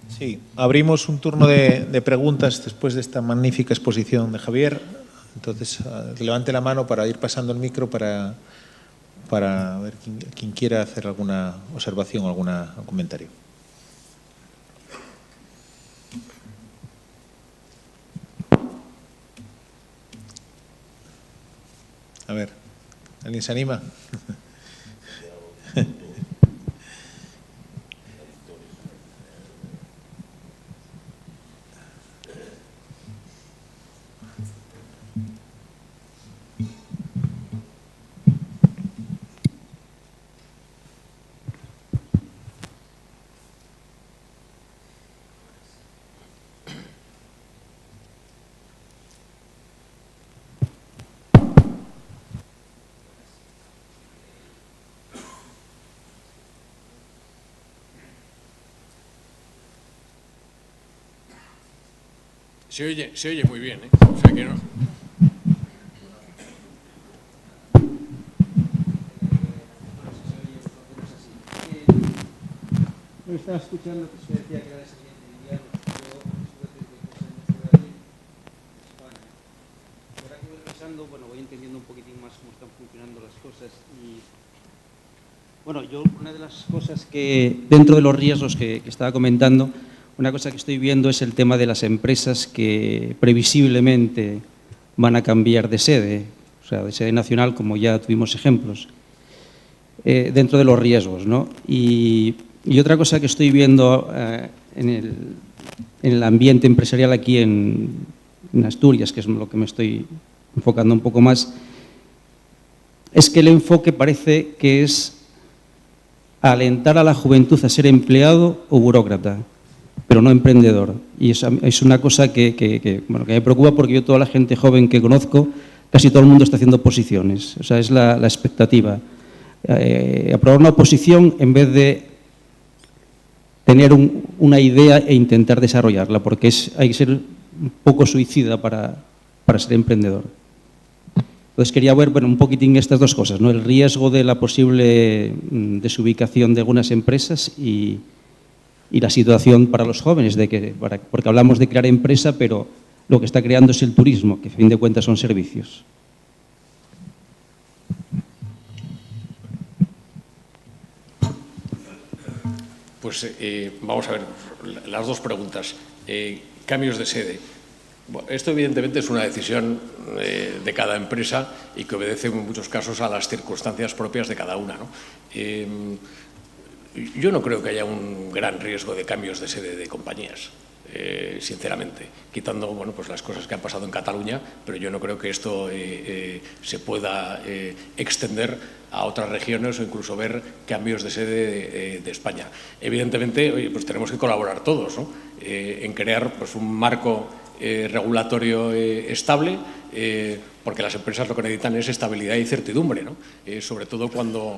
Sí, abrimos un turno de preguntas después de esta magnífica exposición de Javier. Entonces, levante la mano para ir pasando el micro para ver quien quiera hacer alguna observación o algún comentario. A ver, ¿alguien se anima? Se oye muy bien, ¿eh? O sea que no. Me estaba escuchando que se decía que era descendiente de indianos. Yo desde que soy de España. Ahora que voy revisando, bueno, voy entendiendo un poquitín más cómo están funcionando las cosas. Y bueno, yo una de las cosas que dentro de los riesgos que estaba comentando, una cosa que estoy viendo es el tema de las empresas que previsiblemente van a cambiar de sede, o sea, de sede nacional, como ya tuvimos ejemplos, dentro de los riesgos, ¿no? Y otra cosa que estoy viendo en el ambiente empresarial aquí en Asturias, que es lo que me estoy enfocando un poco más, es que el enfoque parece que es alentar a la juventud a ser empleado o burócrata, pero no emprendedor. Y es una cosa que me preocupa, porque yo, toda la gente joven que conozco, casi todo el mundo está haciendo oposiciones. O sea, es la expectativa. Aprobar una oposición en vez de tener una idea e intentar desarrollarla, porque hay que ser un poco suicida para ser emprendedor. Entonces quería ver un poquitín estas dos cosas, ¿no? El riesgo de la posible desubicación de algunas empresas y la situación para los jóvenes, porque hablamos de crear empresa, pero lo que está creando es el turismo, que a fin de cuentas son servicios. Pues vamos a ver las dos preguntas. Cambios de sede. Bueno, esto evidentemente es una decisión de cada empresa y que obedece en muchos casos a las circunstancias propias de cada una, ¿no? Yo no creo que haya un gran riesgo de cambios de sede de compañías, sinceramente, quitando pues las cosas que han pasado en Cataluña, pero yo no creo que esto se pueda extender a otras regiones o incluso ver cambios de sede de España. Evidentemente, pues tenemos que colaborar todos, ¿no? En crear pues un marco regulatorio estable, porque las empresas lo que necesitan es estabilidad y certidumbre, ¿no? Sobre todo cuando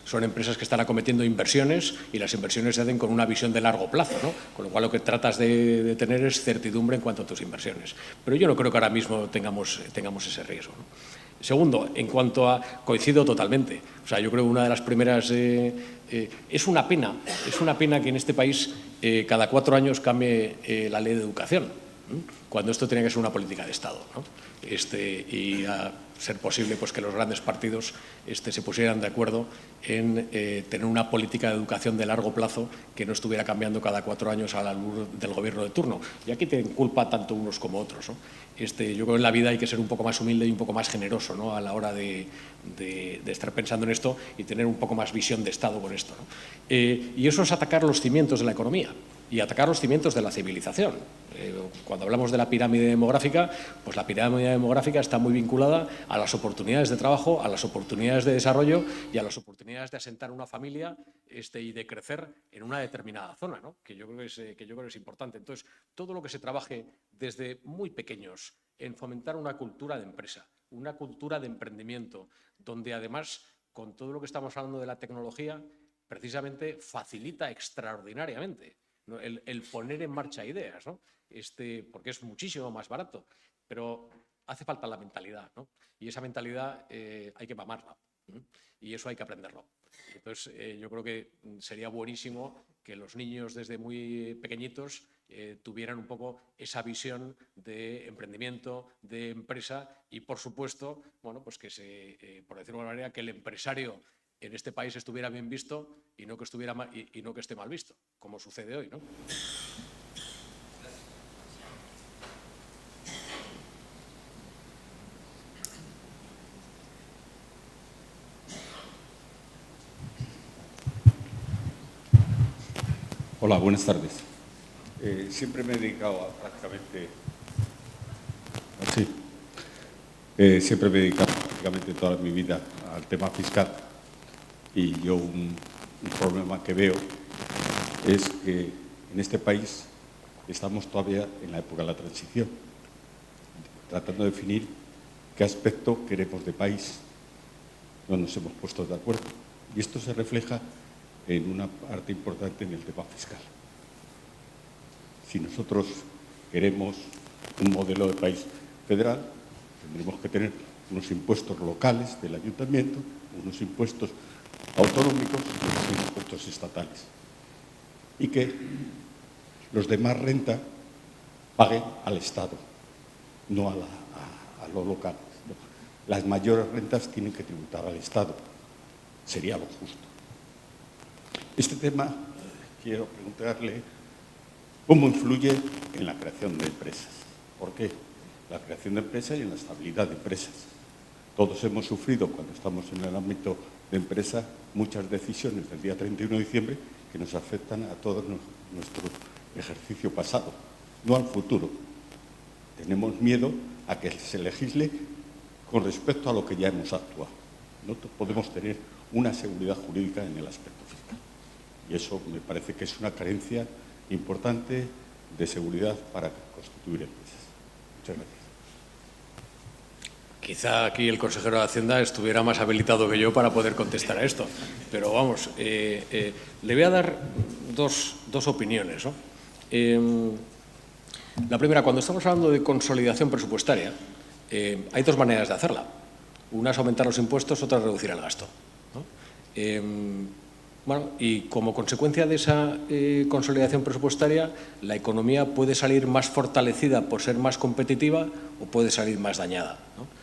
son empresas que están acometiendo inversiones, y las inversiones se hacen con una visión de largo plazo, ¿no? Con lo cual lo que tratas de tener es certidumbre en cuanto a tus inversiones. Pero yo no creo que ahora mismo tengamos ese riesgo, ¿no? Segundo, en cuanto a… Coincido totalmente. O sea, yo creo que una de las primeras… es una pena que en este país cada 4 años cambie la ley de educación, cuando esto tenía que ser una política de Estado, ¿no? Y a ser posible pues que los grandes partidos se pusieran de acuerdo en tener una política de educación de largo plazo que no estuviera cambiando cada 4 años a la luz del gobierno de turno. Y aquí tienen culpa tanto unos como otros, ¿no? Yo creo que en la vida hay que ser un poco más humilde y un poco más generoso, ¿no? A la hora de estar pensando en esto y tener un poco más visión de Estado con esto, ¿no? Y eso es atacar los cimientos de la economía y atacar los cimientos de la civilización. Cuando hablamos de la pirámide demográfica, pues la pirámide demográfica está muy vinculada a las oportunidades de trabajo, a las oportunidades de desarrollo y a las oportunidades de asentar una familia y de crecer en una determinada zona, ¿no? que yo creo que es importante. Entonces, todo lo que se trabaje desde muy pequeños en fomentar una cultura de empresa, una cultura de emprendimiento, donde además, con todo lo que estamos hablando de la tecnología, precisamente facilita extraordinariamente, ¿no? El poner en marcha ideas, ¿no? Porque es muchísimo más barato, pero hace falta la mentalidad, ¿no? Y esa mentalidad hay que mamarla, ¿no? Y eso hay que aprenderlo. Entonces, yo creo que sería buenísimo que los niños desde muy pequeñitos tuvieran un poco esa visión de emprendimiento, de empresa y, por supuesto, bueno, pues que por decirlo de alguna manera, que el empresario en este país estuviera bien visto y no que esté mal visto, como sucede hoy, ¿no? Hola, buenas tardes. Siempre me he dedicado prácticamente toda mi vida al tema fiscal, y yo un problema que veo es que en este país estamos todavía en la época de la transición, tratando de definir qué aspecto queremos de país. No nos hemos puesto de acuerdo, y esto se refleja en una parte importante en el tema fiscal. Si nosotros queremos un modelo de país federal, tendremos que tener unos impuestos locales del ayuntamiento, unos impuestos autonómicos y unos impuestos estatales. Y que los de más renta paguen al Estado, no a los locales. No. Las mayores rentas tienen que tributar al Estado. Sería lo justo. Este tema, quiero preguntarle cómo influye en la creación de empresas. ¿Por qué? La creación de empresas y en la estabilidad de empresas. Todos hemos sufrido, cuando estamos en el ámbito de empresa, muchas decisiones del día 31 de diciembre que nos afectan a todo nuestro ejercicio pasado, no al futuro. Tenemos miedo a que se legisle con respecto a lo que ya hemos actuado. No podemos tener una seguridad jurídica en el aspecto fiscal. Y eso me parece que es una carencia importante de seguridad para constituir empresas. Muchas gracias. Quizá aquí el consejero de Hacienda estuviera más habilitado que yo para poder contestar a esto. Pero vamos, le voy a dar dos opiniones, ¿no? La primera, cuando estamos hablando de consolidación presupuestaria, hay dos maneras de hacerla. Una es aumentar los impuestos, otra es reducir el gasto, ¿no? Bueno, y como consecuencia de esa consolidación presupuestaria, la economía puede salir más fortalecida por ser más competitiva o puede salir más dañada, ¿no?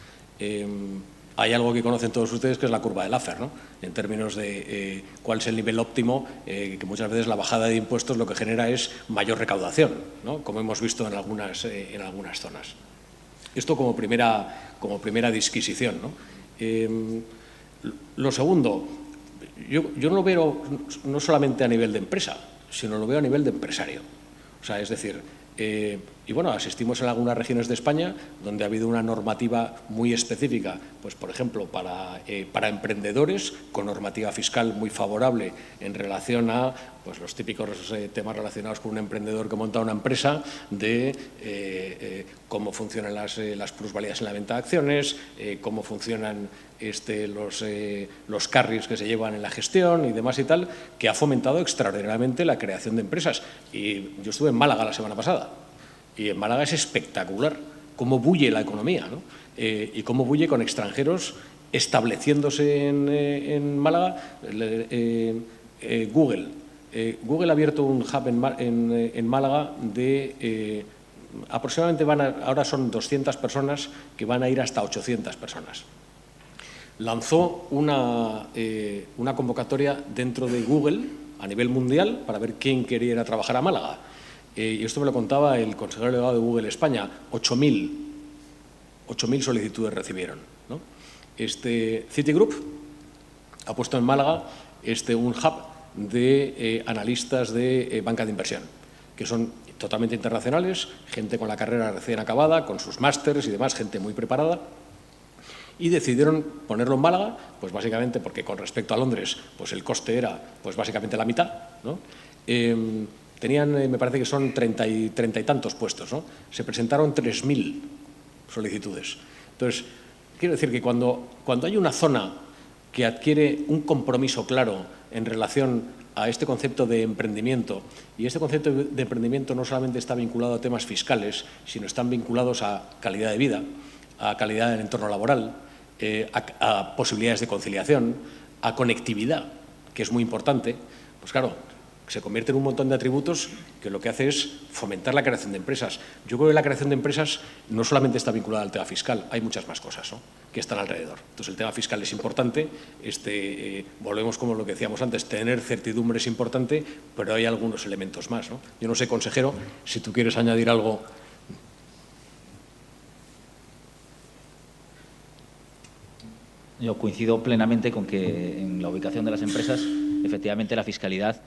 Hay algo que conocen todos ustedes que es la curva de Laffer, ¿no? En términos de cuál es el nivel óptimo, que muchas veces la bajada de impuestos lo que genera es mayor recaudación, ¿no? Como hemos visto en algunas zonas. Esto como primera disquisición, ¿no? Lo segundo, yo no lo veo no solamente a nivel de empresa, sino lo veo a nivel de empresario. O sea, es decir, y bueno, asistimos en algunas regiones de España donde ha habido una normativa muy específica, pues por ejemplo, para emprendedores, con normativa fiscal muy favorable en relación a pues, los típicos temas relacionados con un emprendedor que monta una empresa, de cómo funcionan las plusvalías en la venta de acciones, cómo funcionan los carries que se llevan en la gestión y demás y tal, que ha fomentado extraordinariamente la creación de empresas. Y yo estuve en Málaga la semana pasada. Y en Málaga es espectacular cómo bulle la economía, ¿no? Y cómo bulle con extranjeros estableciéndose en Málaga. Google ha abierto un hub en Málaga de aproximadamente ahora son 200 personas que van a ir hasta 800 personas. Lanzó una convocatoria dentro de Google a nivel mundial para ver quién quería ir a trabajar a Málaga. Y esto me lo contaba el consejero delegado de Google España, 8.000 solicitudes recibieron, ¿no? Citigroup ha puesto en Málaga un hub de analistas de banca de inversión, que son totalmente internacionales, gente con la carrera recién acabada, con sus másters y demás, gente muy preparada. Y decidieron ponerlo en Málaga, pues básicamente porque con respecto a Londres, pues el coste era pues básicamente la mitad, ¿no? Tenían, me parece que son 30 y tantos puestos, ¿no? Se presentaron 3.000 solicitudes. Entonces, quiero decir que cuando hay una zona que adquiere un compromiso claro en relación a este concepto de emprendimiento, y este concepto de emprendimiento no solamente está vinculado a temas fiscales, sino están vinculados a calidad de vida, a calidad del entorno laboral, a posibilidades de conciliación, a conectividad, que es muy importante, pues claro, se convierte en un montón de atributos que lo que hace es fomentar la creación de empresas. Yo creo que la creación de empresas no solamente está vinculada al tema fiscal, hay muchas más cosas, ¿no?, que están alrededor. Entonces, el tema fiscal es importante, volvemos como lo que decíamos antes, tener certidumbre es importante, pero hay algunos elementos más, ¿no? Yo no sé, consejero, si tú quieres añadir algo. Yo coincido plenamente con que en la ubicación de las empresas, efectivamente, la fiscalidad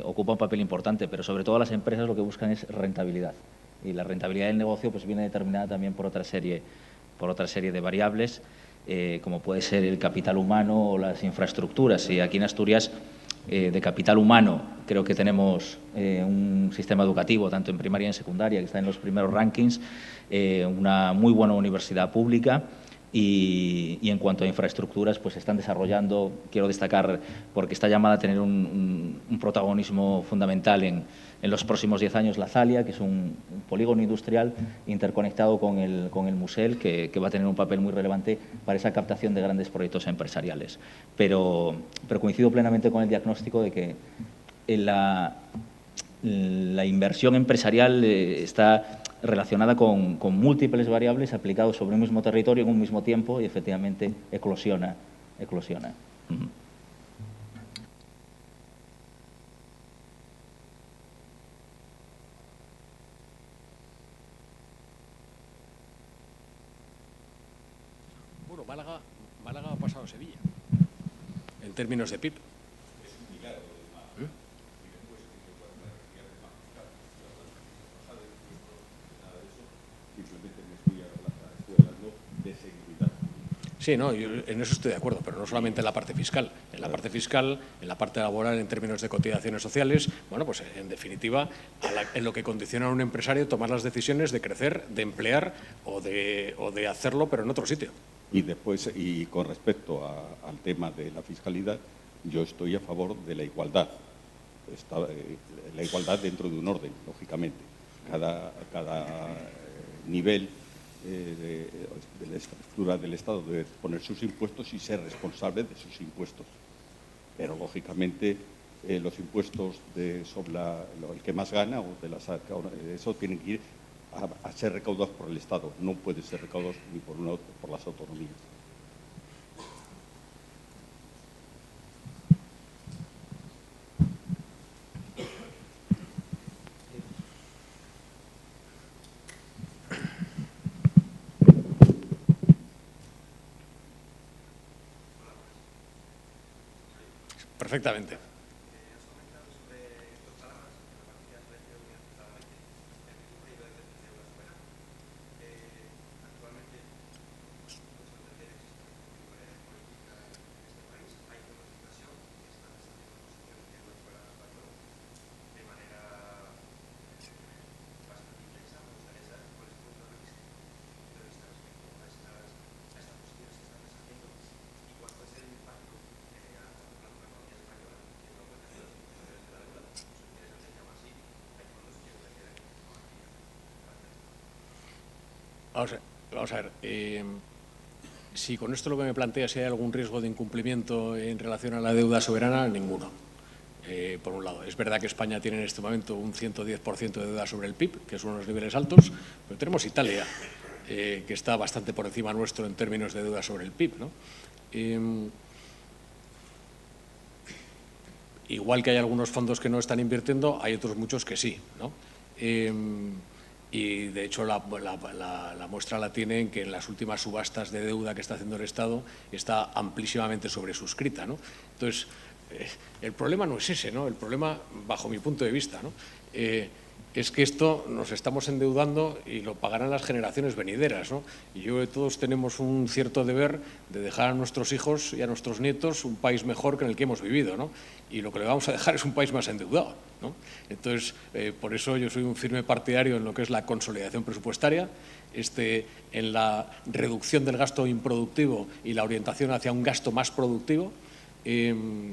ocupa un papel importante, pero sobre todo las empresas lo que buscan es rentabilidad. Y la rentabilidad del negocio pues, viene determinada también por otra serie de variables, como puede ser el capital humano o las infraestructuras. Y aquí en Asturias, de capital humano, creo que tenemos un sistema educativo, tanto en primaria y en secundaria, que está en los primeros rankings, una muy buena universidad pública. Y en cuanto a infraestructuras, pues se están desarrollando, quiero destacar, porque está llamada a tener un protagonismo fundamental en los próximos 10 años, la Zalia, que es un polígono industrial interconectado con el Musel, que va a tener un papel muy relevante para esa captación de grandes proyectos empresariales. Pero coincido plenamente con el diagnóstico de que la inversión empresarial está relacionada con múltiples variables aplicados sobre un mismo territorio en un mismo tiempo y efectivamente eclosiona. Bueno, Málaga ha pasado a Sevilla en términos de PIB. Sí, no, yo en eso estoy de acuerdo, pero no solamente en la parte fiscal. En la parte fiscal, en la parte laboral, en términos de cotizaciones sociales, bueno, pues en definitiva, en lo que condiciona a un empresario tomar las decisiones de crecer, de emplear o de hacerlo, pero en otro sitio. Y después, y con respecto al tema de la fiscalidad, yo estoy a favor de la igualdad. La igualdad dentro de un orden, lógicamente. Cada nivel de la estructura del Estado debe poner sus impuestos y ser responsable de sus impuestos. Pero, lógicamente, los impuestos sobre el que más gana o de las eso tienen que ir a ser recaudados por el Estado. No pueden ser recaudados ni por las autonomías. Perfectamente. Vamos a ver, si con esto lo que me plantea si hay algún riesgo de incumplimiento en relación a la deuda soberana, ninguno. Por un lado, es verdad que España tiene en este momento un 110% de deuda sobre el PIB, que son unos niveles altos, pero tenemos Italia, que está bastante por encima nuestro en términos de deuda sobre el PIB, ¿no? Igual que hay algunos fondos que no están invirtiendo, hay otros muchos que sí, ¿no? Y, de hecho, la muestra la tiene en que en las últimas subastas de deuda que está haciendo el Estado está amplísimamente sobresuscrita, ¿no? Entonces, el problema no es ese, ¿no? El problema, bajo mi punto de vista, ¿no? Es que esto nos estamos endeudando y lo pagarán las generaciones venideras, ¿no? Y yo creo que todos tenemos un cierto deber de dejar a nuestros hijos y a nuestros nietos un país mejor que en el que hemos vivido, ¿no? Y lo que le vamos a dejar es un país más endeudado, ¿no? Entonces, por eso yo soy un firme partidario en lo que es la consolidación presupuestaria, en la reducción del gasto improductivo y la orientación hacia un gasto más productivo, que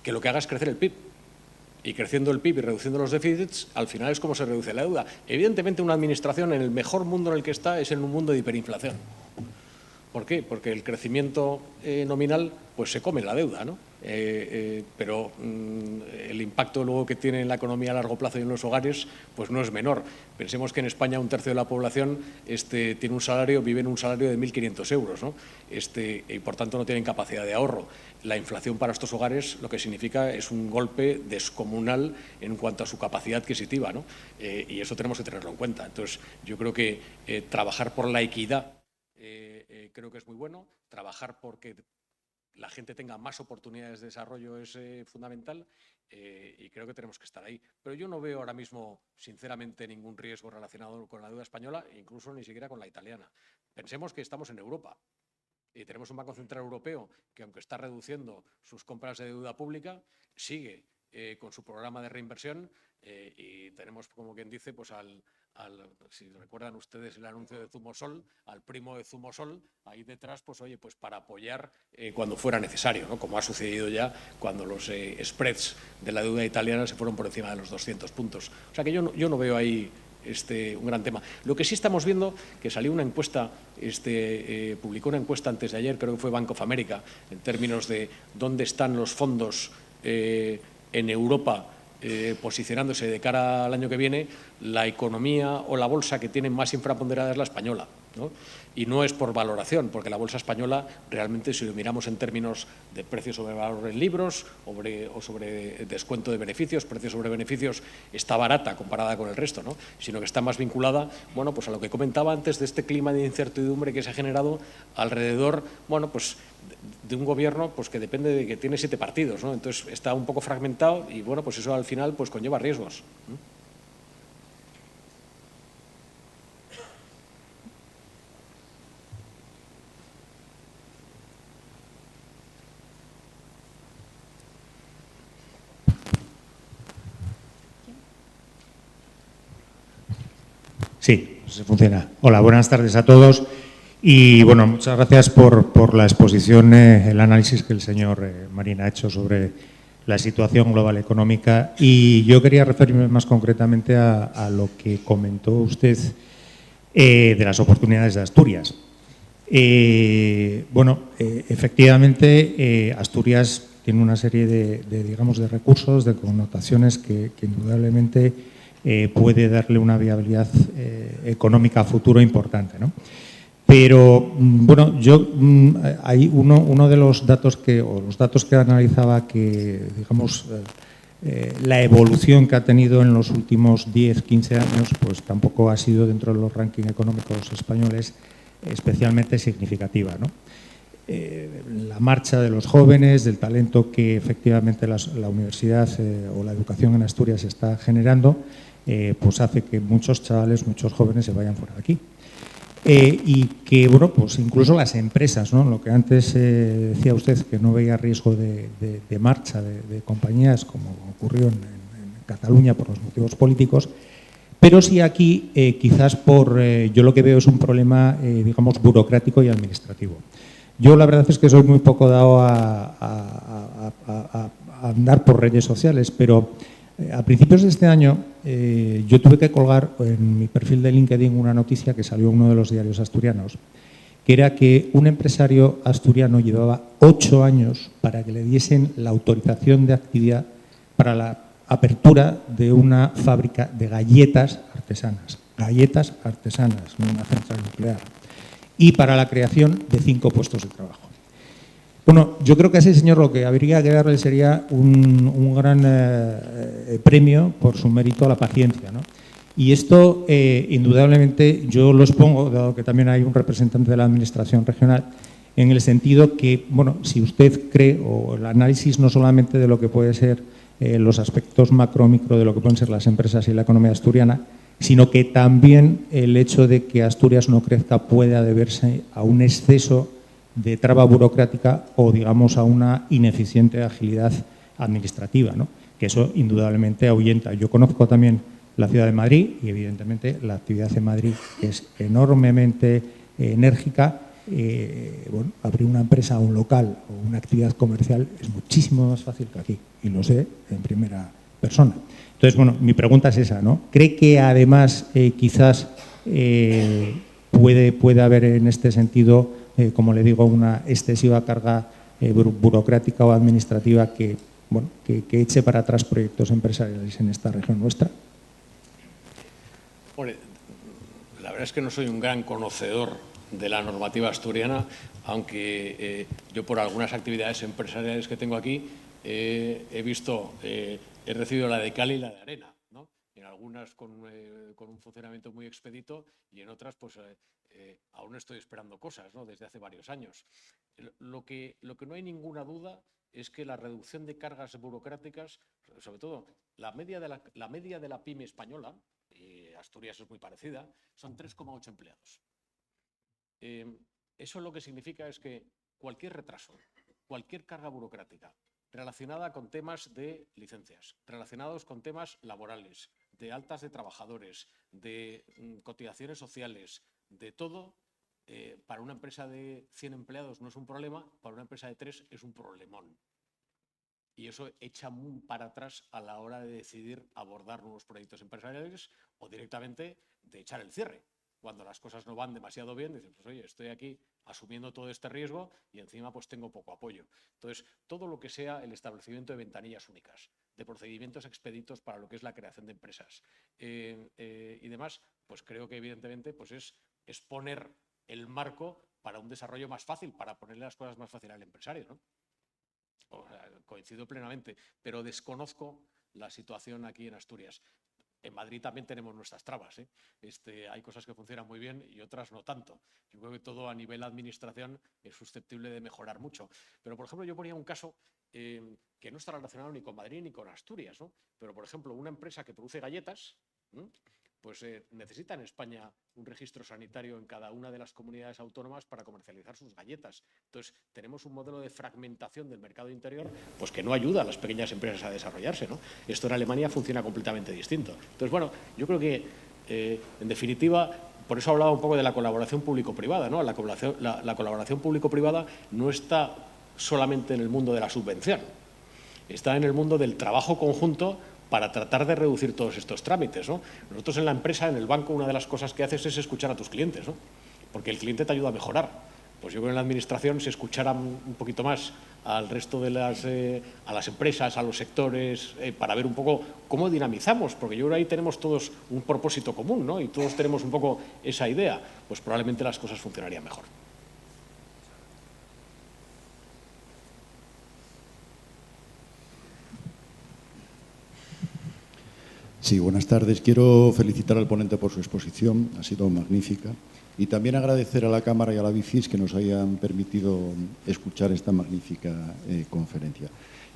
lo que haga es crecer el PIB. Y creciendo el PIB y reduciendo los déficits, al final es como se reduce la deuda. Evidentemente, una administración en el mejor mundo en el que está es en un mundo de hiperinflación. ¿Por qué? Porque el crecimiento nominal pues se come la deuda, ¿no? Pero el impacto luego que tiene en la economía a largo plazo y en los hogares pues no es menor. Pensemos que en España un tercio de la población tiene un salario, vive en un salario de 1.500 euros, ¿no? Y por tanto no tienen capacidad de ahorro. La inflación para estos hogares lo que significa es un golpe descomunal en cuanto a su capacidad adquisitiva, ¿no? Y eso tenemos que tenerlo en cuenta. Entonces, yo creo que trabajar por la equidad creo que es muy bueno. Trabajar porque la gente tenga más oportunidades de desarrollo es fundamental y creo que tenemos que estar ahí. Pero yo no veo ahora mismo, sinceramente, ningún riesgo relacionado con la deuda española, incluso ni siquiera con la italiana. Pensemos que estamos en Europa y tenemos un Banco Central Europeo que, aunque está reduciendo sus compras de deuda pública, sigue con su programa de reinversión y tenemos, como quien dice, pues si recuerdan ustedes el anuncio de Zumosol, al primo de Zumosol, ahí detrás, pues oye, pues para apoyar cuando fuera necesario, ¿no? Como ha sucedido ya cuando los spreads de la deuda italiana se fueron por encima de los 200 puntos. O sea que yo no veo ahí un gran tema. Lo que sí estamos viendo, que salió una encuesta, publicó una encuesta antes de ayer, creo que fue Bank of America, en términos de dónde están los fondos en Europa posicionándose de cara al año que viene. La economía o la bolsa que tiene más infraponderada es la española, ¿no? Y no es por valoración, porque la bolsa española realmente, si lo miramos en términos de precios sobre valor en libros o sobre descuento de beneficios, precios sobre beneficios, está barata comparada con el resto, ¿no? Sino que está más vinculada, bueno, pues a lo que comentaba antes de este clima de incertidumbre que se ha generado alrededor, bueno, pues de un gobierno pues que depende de que tiene 7 partidos, ¿no? Entonces está un poco fragmentado y, bueno, pues eso al final pues conlleva riesgos, ¿no? Sí, se funciona. Hola, buenas tardes a todos. Y bueno, muchas gracias por la exposición, el análisis que el señor Marín ha hecho sobre la situación global económica. Y yo quería referirme más concretamente a lo que comentó usted de las oportunidades de Asturias. Efectivamente, Asturias tiene una serie de recursos, de connotaciones que indudablemente puede darle una viabilidad económica a futuro importante, ¿no? Pero, bueno, hay uno de los datos los datos que analizaba que, digamos, la evolución que ha tenido en los últimos 10, 15 años, pues tampoco ha sido dentro de los rankings económicos españoles especialmente significativa, ¿no? La marcha de los jóvenes, del talento que efectivamente la universidad o la educación en Asturias está generando, pues hace que muchos chavales, muchos jóvenes se vayan fuera de aquí. Y que, bueno, pues incluso las empresas, ¿no? Lo que antes decía usted, que no veía riesgo de marcha de compañías, como ocurrió en Cataluña por los motivos políticos, pero sí aquí quizás yo lo que veo es un problema, digamos, burocrático y administrativo. Yo la verdad es que soy muy poco dado a andar por redes sociales, pero a principios de este año yo tuve que colgar en mi perfil de LinkedIn una noticia que salió en uno de los diarios asturianos, que era que un empresario asturiano llevaba 8 años para que le diesen la autorización de actividad para la apertura de una fábrica de galletas artesanas, no una central nuclear, y para la creación de 5 puestos de trabajo. Bueno, yo creo que a ese señor lo que habría que darle sería un gran premio por su mérito a la paciencia, ¿no? Y esto, indudablemente, yo lo expongo, dado que también hay un representante de la Administración regional, en el sentido que, bueno, si usted cree, o el análisis no solamente de lo que puede ser los aspectos macro-micro de lo que pueden ser las empresas y la economía asturiana, sino que también el hecho de que Asturias no crezca pueda deberse a un exceso de traba burocrática o, digamos, a una ineficiente agilidad administrativa, ¿no? Que eso indudablemente ahuyenta. Yo conozco también la ciudad de Madrid y, evidentemente, la actividad en Madrid es enormemente enérgica. Bueno, abrir una empresa, un local o una actividad comercial es muchísimo más fácil que aquí, y lo sé en primera persona. Entonces, bueno, mi pregunta es esa, ¿no? ¿Cree que además quizás puede haber en este sentido, como le digo, una excesiva carga burocrática o administrativa que eche para atrás proyectos empresariales en esta región nuestra? Bueno, la verdad es que no soy un gran conocedor de la normativa asturiana, aunque yo por algunas actividades empresariales que tengo aquí he recibido la de cal y la de arena, ¿no? En algunas con un funcionamiento muy expedito y en otras pues aún estoy esperando cosas, ¿no? Desde hace varios años. Lo que no hay ninguna duda es que la reducción de cargas burocráticas, sobre todo la media de la pyme española, Asturias es muy parecida, son 3,8 empleados. Eso lo que significa es que cualquier retraso, cualquier carga burocrática relacionada con temas de licencias, relacionados con temas laborales, de altas de trabajadores, de cotizaciones sociales, de todo, para una empresa de 100 empleados no es un problema, para una empresa de 3 es un problemón. Y eso echa muy para atrás a la hora de decidir abordar nuevos proyectos empresariales o directamente de echar el cierre. Cuando las cosas no van demasiado bien, dices, pues oye, estoy aquí asumiendo todo este riesgo y encima pues tengo poco apoyo. Entonces, todo lo que sea el establecimiento de ventanillas únicas, de procedimientos expeditos para lo que es la creación de empresas y demás, pues creo que evidentemente pues es poner el marco para un desarrollo más fácil, para ponerle las cosas más fácil al empresario, ¿no? O sea, coincido plenamente, pero desconozco la situación aquí en Asturias. En Madrid también tenemos nuestras trabas, ¿eh? Hay cosas que funcionan muy bien y otras no tanto. Yo creo que todo a nivel administración es susceptible de mejorar mucho. Pero, por ejemplo, yo ponía un caso que no está relacionado ni con Madrid ni con Asturias, ¿no? Pero, por ejemplo, una empresa que produce galletas, pues necesita en España un registro sanitario en cada una de las comunidades autónomas para comercializar sus galletas. Entonces, tenemos un modelo de fragmentación del mercado interior pues que no ayuda a las pequeñas empresas a desarrollarse, ¿no? Esto en Alemania funciona completamente distinto. Entonces, bueno, yo creo que En definitiva, por eso hablaba un poco de la colaboración público-privada, ¿no? La colaboración público-privada no está solamente en el mundo de la subvención, está en el mundo del trabajo conjunto para tratar de reducir todos estos trámites, ¿no? Nosotros en la empresa, en el banco, una de las cosas que haces es escuchar a tus clientes, ¿no? Porque el cliente te ayuda a mejorar. Pues yo creo que en la administración se escuchara un poquito más al resto de a las empresas, a los sectores, para ver un poco cómo dinamizamos, porque yo creo que ahí tenemos todos un propósito común, ¿no? Y todos tenemos un poco esa idea, pues probablemente las cosas funcionarían mejor. Sí, buenas tardes. Quiero felicitar al ponente por su exposición, ha sido magnífica. Y también agradecer a la Cámara y a la BIFIS que nos hayan permitido escuchar esta magnífica conferencia.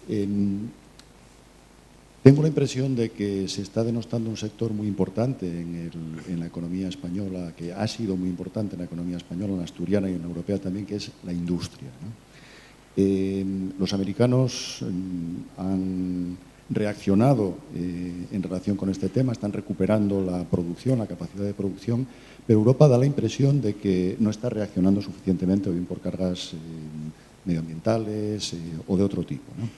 Tengo la impresión de que se está denostando un sector muy importante en la economía española, que ha sido muy importante en la economía española, en la asturiana y en la europea también, que es la industria, ¿no? Los americanos han reaccionado en relación con este tema, están recuperando la producción, la capacidad de producción, pero Europa da la impresión de que no está reaccionando suficientemente, o bien por cargas medioambientales o de otro tipo, ¿no?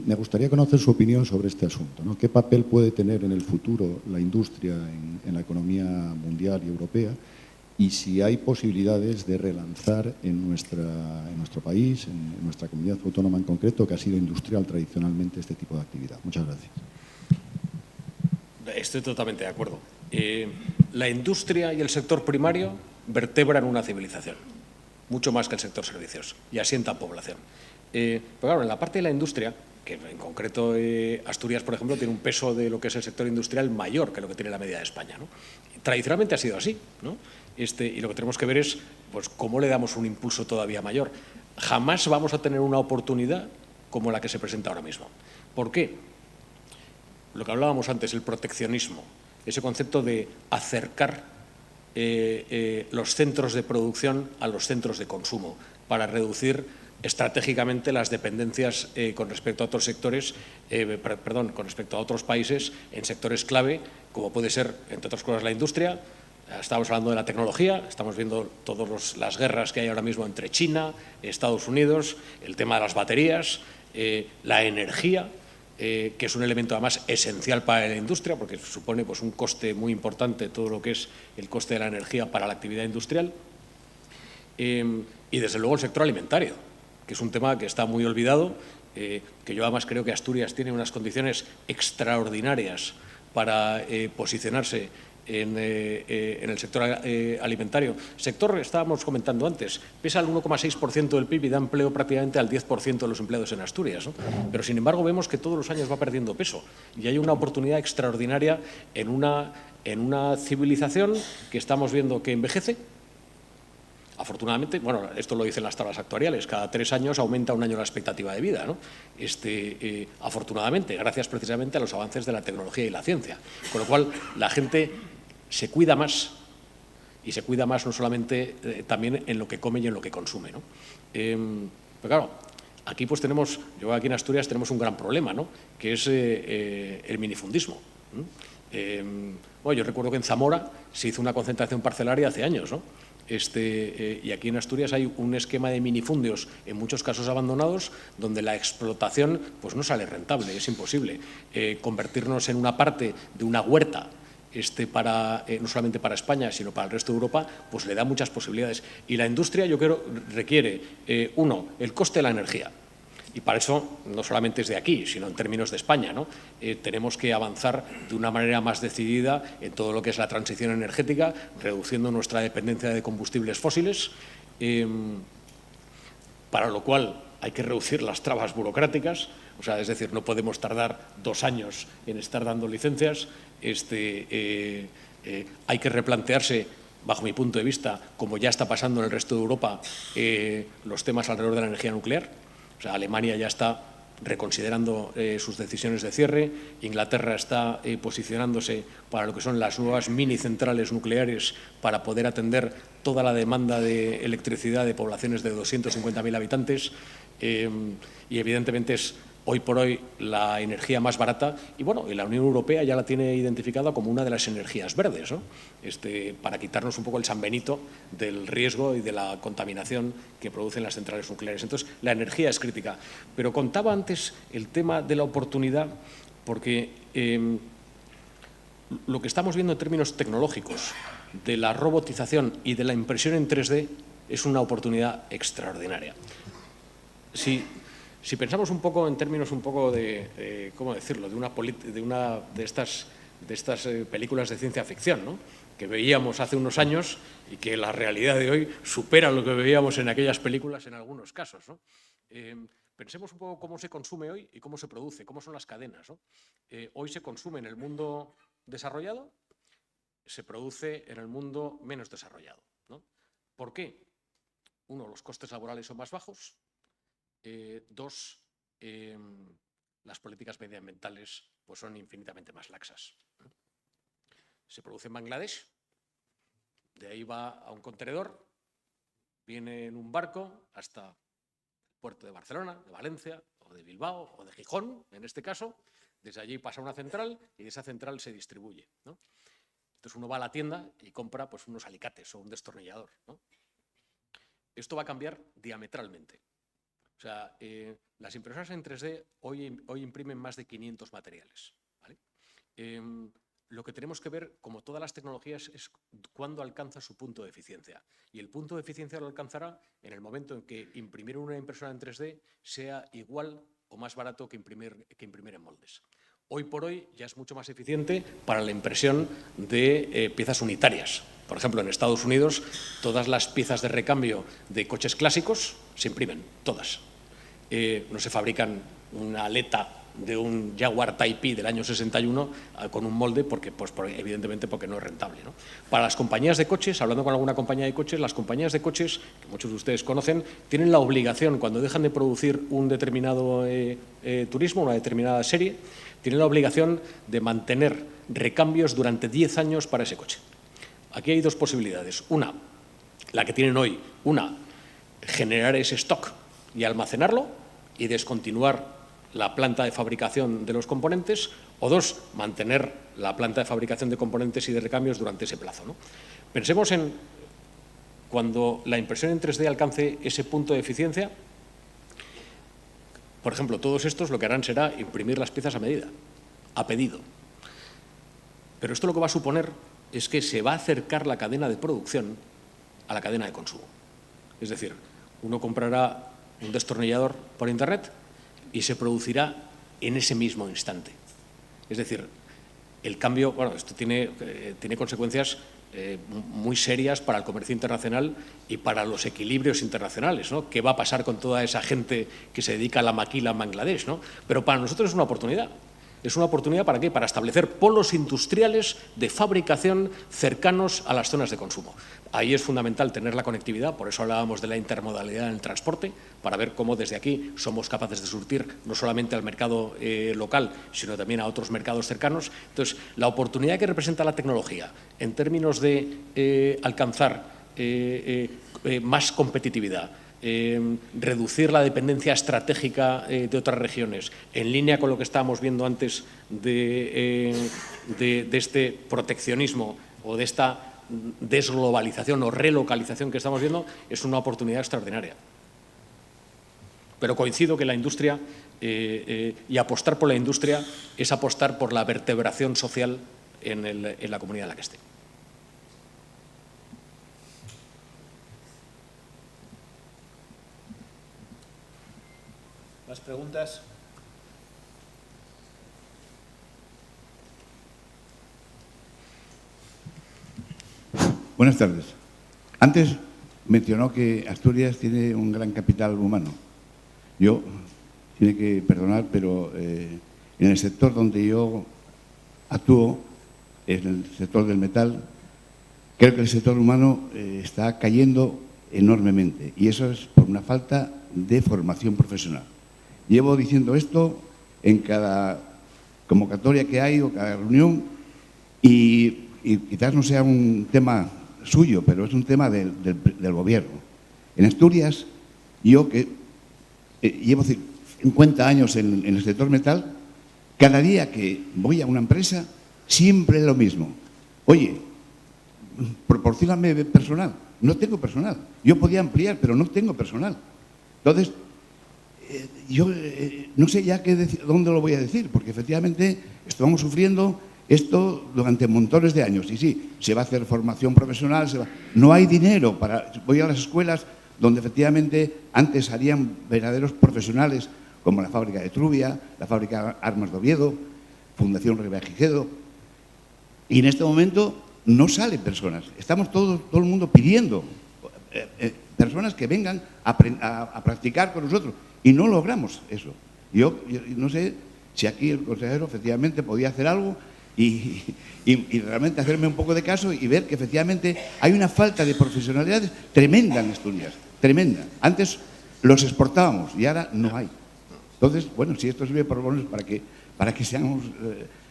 Me gustaría conocer su opinión sobre este asunto, ¿no? ¿Qué papel puede tener en el futuro la industria en la economía mundial y europea? Y si hay posibilidades de relanzar en nuestro país, en nuestra comunidad autónoma en concreto, que ha sido industrial tradicionalmente este tipo de actividad. Muchas gracias. Estoy totalmente de acuerdo. La industria y el sector primario vertebran una civilización, mucho más que el sector servicios, y asientan población. Pero claro, en la parte de la industria, que en concreto Asturias, por ejemplo, tiene un peso de lo que es el sector industrial mayor que lo que tiene la media de España, ¿no? Tradicionalmente ha sido así, ¿no? Y lo que tenemos que ver es pues, cómo le damos un impulso todavía mayor. Jamás vamos a tener una oportunidad como la que se presenta ahora mismo. ¿Por qué? Lo que hablábamos antes, el proteccionismo, ese concepto de acercar los centros de producción a los centros de consumo para reducir estratégicamente las dependencias con respecto a otros sectores, con respecto a otros países en sectores clave, como puede ser, entre otras cosas, la industria. Estamos hablando de la tecnología, estamos viendo todas las guerras que hay ahora mismo entre China, Estados Unidos, el tema de las baterías, la energía, que es un elemento además esencial para la industria porque supone pues, un coste muy importante todo lo que es el coste de la energía para la actividad industrial. Y desde luego el sector alimentario, que es un tema que está muy olvidado, que yo además creo que Asturias tiene unas condiciones extraordinarias para posicionarse en el sector alimentario. Sector, estábamos comentando antes, pesa el 1,6% del PIB y da empleo prácticamente al 10% de los empleados en Asturias, ¿no? Pero, sin embargo, vemos que todos los años va perdiendo peso y hay una oportunidad extraordinaria en una civilización que estamos viendo que envejece. Afortunadamente, bueno, esto lo dicen las tablas actuariales, cada 3 años aumenta un año la expectativa de vida, ¿no? Afortunadamente, gracias precisamente a los avances de la tecnología y la ciencia. Con lo cual, la gente se cuida más, y se cuida más no solamente también en lo que come y en lo que consume, ¿no? Pero claro, aquí pues yo aquí en Asturias tenemos un gran problema, ¿no? Que es el minifundismo. Bueno, yo recuerdo que en Zamora se hizo una concentración parcelaria hace años, ¿no? Y aquí en Asturias hay un esquema de minifundios, en muchos casos abandonados, donde la explotación pues no sale rentable, es imposible. Convertirnos en una parte de una huerta, no solamente para España, sino para el resto de Europa, pues le da muchas posibilidades. Y la industria, yo creo, requiere, el coste de la energía. Y para eso, no solamente es de aquí, sino en términos de España, ¿no? Tenemos que avanzar de una manera más decidida en todo lo que es la transición energética, reduciendo nuestra dependencia de combustibles fósiles, para lo cual hay que reducir las trabas burocráticas, o sea, es decir, no podemos tardar 2 años en estar dando licencias, hay que replantearse, bajo mi punto de vista, como ya está pasando en el resto de Europa, los temas alrededor de la energía nuclear. O sea, Alemania ya está reconsiderando sus decisiones de cierre, Inglaterra está posicionándose para lo que son las nuevas mini centrales nucleares para poder atender toda la demanda de electricidad de poblaciones de 250.000 habitantes y evidentemente es hoy por hoy la energía más barata y bueno, y la Unión Europea ya la tiene identificada como una de las energías verdes, ¿no? Para quitarnos un poco el San Benito del riesgo y de la contaminación que producen las centrales nucleares. Entonces, la energía es crítica. Pero contaba antes el tema de la oportunidad porque lo que estamos viendo en términos tecnológicos de la robotización y de la impresión en 3D es una oportunidad extraordinaria. Si pensamos un poco en términos un poco de ¿cómo decirlo?, de estas películas de ciencia ficción, ¿no?, que veíamos hace unos años y que la realidad de hoy supera lo que veíamos en aquellas películas en algunos casos, ¿no? Pensemos un poco cómo se consume hoy y cómo se produce, cómo son las cadenas, ¿no? Hoy se consume en el mundo desarrollado, se produce en el mundo menos desarrollado, ¿no? ¿Por qué? Uno, los costes laborales son más bajos. Dos, las políticas medioambientales pues son infinitamente más laxas. Se produce en Bangladesh, de ahí va a un contenedor, viene en un barco hasta el puerto de Barcelona, de Valencia, o de Bilbao, o de Gijón, en este caso. Desde allí pasa a una central y de esa central se distribuye, ¿no? Entonces uno va a la tienda y compra pues, unos alicates o un destornillador, ¿no? Esto va a cambiar diametralmente. O sea, las impresoras en 3D hoy imprimen más de 500 materiales, ¿vale? Lo que tenemos que ver, como todas las tecnologías, es cuándo alcanza su punto de eficiencia. Y el punto de eficiencia lo alcanzará en el momento en que imprimir una impresora en 3D sea igual o más barato que imprimir en moldes. Hoy por hoy ya es mucho más eficiente para la impresión de piezas unitarias. Por ejemplo, en Estados Unidos, todas las piezas de recambio de coches clásicos se imprimen, todas. No se fabrican una aleta de un Jaguar Type del año 61 con un molde, evidentemente porque no es rentable, ¿no? Para las compañías de coches, hablando con alguna compañía de coches, las compañías de coches, que muchos de ustedes conocen, tienen la obligación, cuando dejan de producir un determinado turismo, una determinada serie, tienen la obligación de mantener recambios durante 10 años para ese coche. Aquí hay dos posibilidades. Una, la que tienen hoy, generar ese stock y almacenarlo y descontinuar la planta de fabricación de los componentes, o dos, mantener la planta de fabricación de componentes y de recambios durante ese plazo, ¿no? Pensemos en cuando la impresión en 3D alcance ese punto de eficiencia. Por ejemplo, todos estos lo que harán será imprimir las piezas a medida, a pedido. Pero esto lo que va a suponer es que se va a acercar la cadena de producción a la cadena de consumo. Es decir, uno comprará un destornillador por Internet y se producirá en ese mismo instante. Es decir, el cambio, bueno, esto tiene consecuencias muy serias para el comercio internacional y para los equilibrios internacionales, ¿no? ¿Qué va a pasar con toda esa gente que se dedica a la maquila en Bangladesh, ¿no? Pero para nosotros es una oportunidad. ¿Es una oportunidad para qué? Para establecer polos industriales de fabricación cercanos a las zonas de consumo. Ahí es fundamental tener la conectividad, por eso hablábamos de la intermodalidad en el transporte, para ver cómo desde aquí somos capaces de surtir no solamente al mercado local, sino también a otros mercados cercanos. Entonces, la oportunidad que representa la tecnología en términos de alcanzar más competitividad, reducir la dependencia estratégica de otras regiones, en línea con lo que estábamos viendo antes de este proteccionismo o de esta desglobalización o relocalización que estamos viendo, es una oportunidad extraordinaria. Pero coincido que la industria y apostar por la industria es apostar por la vertebración social en la comunidad en la que esté. ¿Más preguntas? Buenas tardes. Antes mencionó que Asturias tiene un gran capital humano. Yo, tiene que perdonar, pero en el sector donde yo actúo, en el sector del metal, creo que el sector humano está cayendo enormemente, y eso es por una falta de formación profesional. Llevo diciendo esto en cada convocatoria que hay o cada reunión, y quizás no sea un tema suyo, pero es un tema del gobierno. En Asturias, yo que llevo 50 años en el sector metal, cada día que voy a una empresa, siempre es lo mismo. Oye, proporcióname personal. No tengo personal. Yo podía ampliar, pero no tengo personal. Entonces, yo no sé ya dónde lo voy a decir, porque efectivamente estamos sufriendo esto durante montones de años. Y sí, se va a hacer formación profesional, no hay dinero para... Voy a las escuelas donde efectivamente antes harían verdaderos profesionales, como la fábrica de Trubia, la fábrica Armas de Oviedo, Fundación Rebajigedo, y en este momento no salen personas. Estamos todo el mundo pidiendo personas que vengan a practicar con nosotros y no logramos eso. Yo no sé si aquí el consejero efectivamente podía hacer algo y realmente hacerme un poco de caso y ver que efectivamente hay una falta de profesionalidad tremenda en Asturias, tremenda. Antes los exportábamos y ahora no hay. Entonces, bueno, si esto sirve por lo menos para que seamos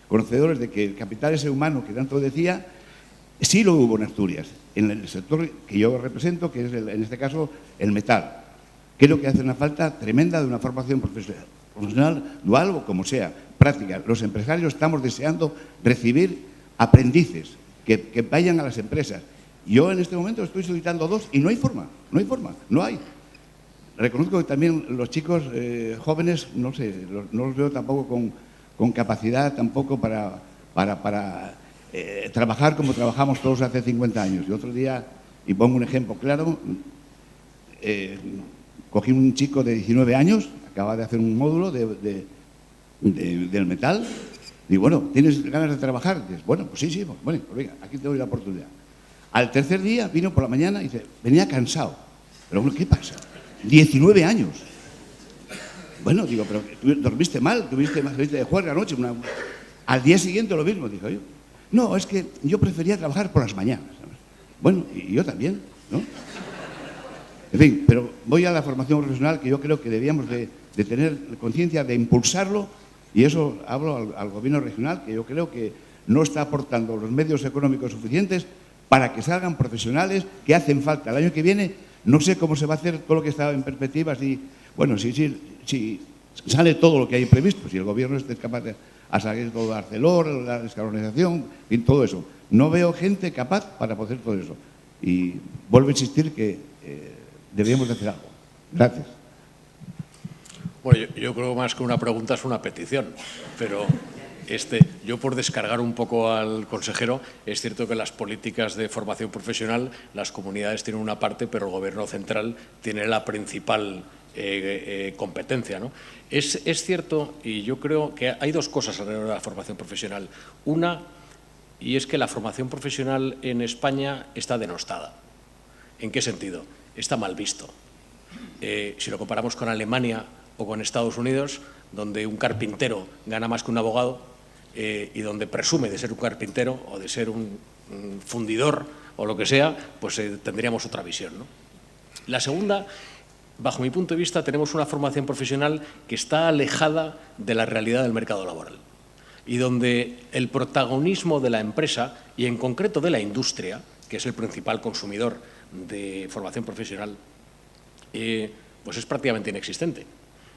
conocedores de que el capital ese humano que tanto decía, sí lo hubo en Asturias, en el sector que yo represento, que es en este caso el metal. Creo que hace una falta tremenda de una formación profesional, dual o como sea, práctica. Los empresarios estamos deseando recibir aprendices que vayan a las empresas. Yo en este momento estoy solicitando 2 y no hay forma, no hay. Reconozco que también los chicos jóvenes, no sé, no los veo tampoco con capacidad tampoco para trabajar como trabajamos todos hace 50 años. Y otro día, y pongo un ejemplo claro, cogí un chico de 19 años, acaba de hacer un módulo del metal, y bueno, ¿tienes ganas de trabajar? Dices, bueno, pues sí, bueno, pues venga, aquí te doy la oportunidad. Al tercer día vino por la mañana y dice, venía cansado. Pero bueno, ¿qué pasa? 19 años. Bueno, digo, pero ¿tú dormiste mal? ¿Tuviste de juerga anoche? Al día siguiente lo mismo, dijo yo. No, es que yo prefería trabajar por las mañanas. Bueno, y yo también, ¿no? En fin, pero voy a la formación profesional, que yo creo que debíamos de tener conciencia de impulsarlo, y eso hablo al gobierno regional, que yo creo que no está aportando los medios económicos suficientes para que salgan profesionales que hacen falta. El año que viene no sé cómo se va a hacer todo lo que estaba en perspectiva, si sale todo lo que hay previsto, si el gobierno es capaz de salir todo de Arcelor, la descarbonización, y todo eso. No veo gente capaz para hacer todo eso. Y vuelvo a insistir que deberíamos de hacer algo. Gracias. Bueno, yo creo más que una pregunta es una petición, pero yo por descargar un poco al consejero, es cierto que las políticas de formación profesional, las comunidades tienen una parte, pero el Gobierno central tiene la principal competencia, ¿no? Es cierto, y yo creo que hay 2 cosas alrededor de la formación profesional. Una, y es que la formación profesional en España está denostada. ¿En qué sentido? Está mal visto. Si lo comparamos con Alemania o con Estados Unidos, donde un carpintero gana más que un abogado y donde presume de ser un carpintero o de ser un fundidor o lo que sea, pues tendríamos otra visión, ¿no? La segunda, bajo mi punto de vista, tenemos una formación profesional que está alejada de la realidad del mercado laboral y donde el protagonismo de la empresa y en concreto de la industria, que es el principal consumidor de formación profesional, pues es prácticamente inexistente.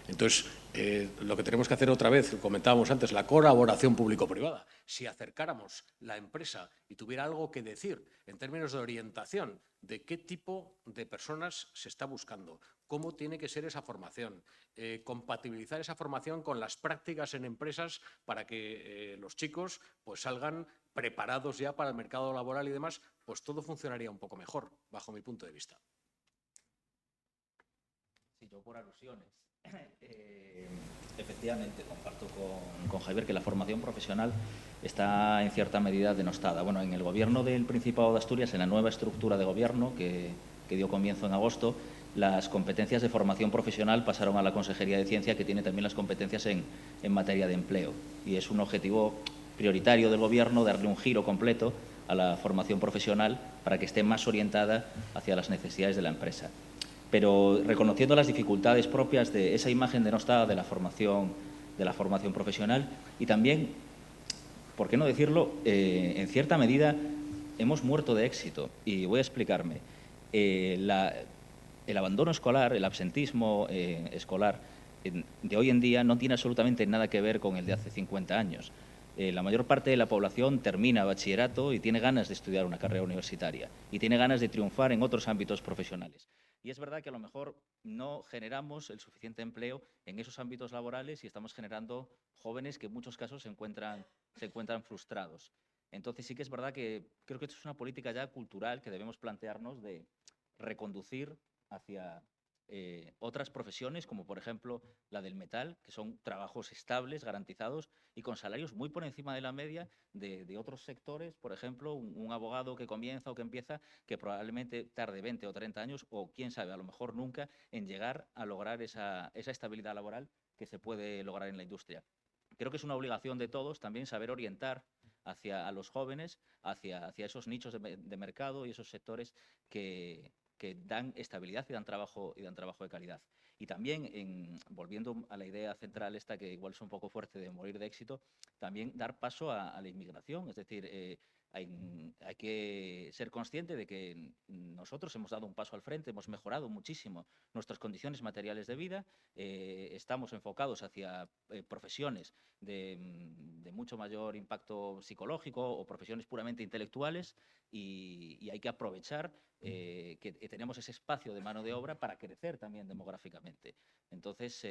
Entonces, lo que tenemos que hacer otra vez, comentábamos antes, la colaboración público-privada. Si acercáramos la empresa y tuviera algo que decir en términos de orientación de qué tipo de personas se está buscando, cómo tiene que ser esa formación, compatibilizar esa formación con las prácticas en empresas para que los chicos pues salgan preparados ya para el mercado laboral y demás, pues todo funcionaría un poco mejor, bajo mi punto de vista. Sí, yo por alusiones. Efectivamente, comparto con Javier que la formación profesional está en cierta medida denostada. Bueno, en el gobierno del Principado de Asturias, en la nueva estructura de gobierno que dio comienzo en agosto, las competencias de formación profesional pasaron a la Consejería de Ciencia, que tiene también las competencias en materia de empleo. Y es un objetivo prioritario del Gobierno darle un giro completo a la formación profesional para que esté más orientada hacia las necesidades de la empresa. Pero reconociendo las dificultades propias de esa imagen denostada de la formación profesional y también, ¿por qué no decirlo?, en cierta medida hemos muerto de éxito. Y voy a explicarme. El abandono escolar, el absentismo escolar de hoy en día no tiene absolutamente nada que ver con el de hace 50 años. La mayor parte de la población termina bachillerato y tiene ganas de estudiar una carrera universitaria y tiene ganas de triunfar en otros ámbitos profesionales. Y es verdad que a lo mejor no generamos el suficiente empleo en esos ámbitos laborales y estamos generando jóvenes que en muchos casos se encuentran frustrados. Entonces sí que es verdad que creo que esto es una política ya cultural que debemos plantearnos de reconducir hacia otras profesiones, como por ejemplo la del metal, que son trabajos estables, garantizados y con salarios muy por encima de la media de otros sectores. Por ejemplo, un abogado que comienza o que empieza, que probablemente tarde 20 o 30 años, o quién sabe, a lo mejor nunca, en llegar a lograr esa estabilidad laboral que se puede lograr en la industria. Creo que es una obligación de todos también saber orientar a los jóvenes hacia esos nichos de mercado y esos sectores que dan estabilidad y dan trabajo de calidad. Y también, volviendo a la idea central esta, que igual es un poco fuerte, de morir de éxito, también dar paso a la inmigración. Es decir, hay que ser consciente de que nosotros hemos dado un paso al frente, hemos mejorado muchísimo nuestras condiciones materiales de vida, estamos enfocados hacia profesiones de mucho mayor impacto psicológico o profesiones puramente intelectuales y hay que aprovechar que tenemos ese espacio de mano de obra para crecer también demográficamente. Entonces,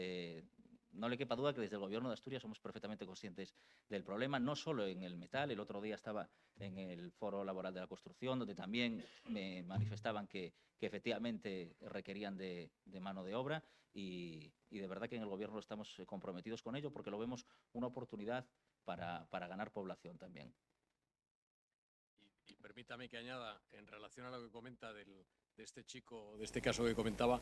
no le quepa duda que desde el Gobierno de Asturias somos perfectamente conscientes del problema, no solo en el metal. El otro día estaba en el Foro Laboral de la Construcción, donde también me manifestaban que efectivamente requerían de mano de obra y de verdad que en el Gobierno estamos comprometidos con ello porque lo vemos una oportunidad para ganar población también. Y permítame que añada, en relación a lo que comenta de este chico, de este caso que comentaba,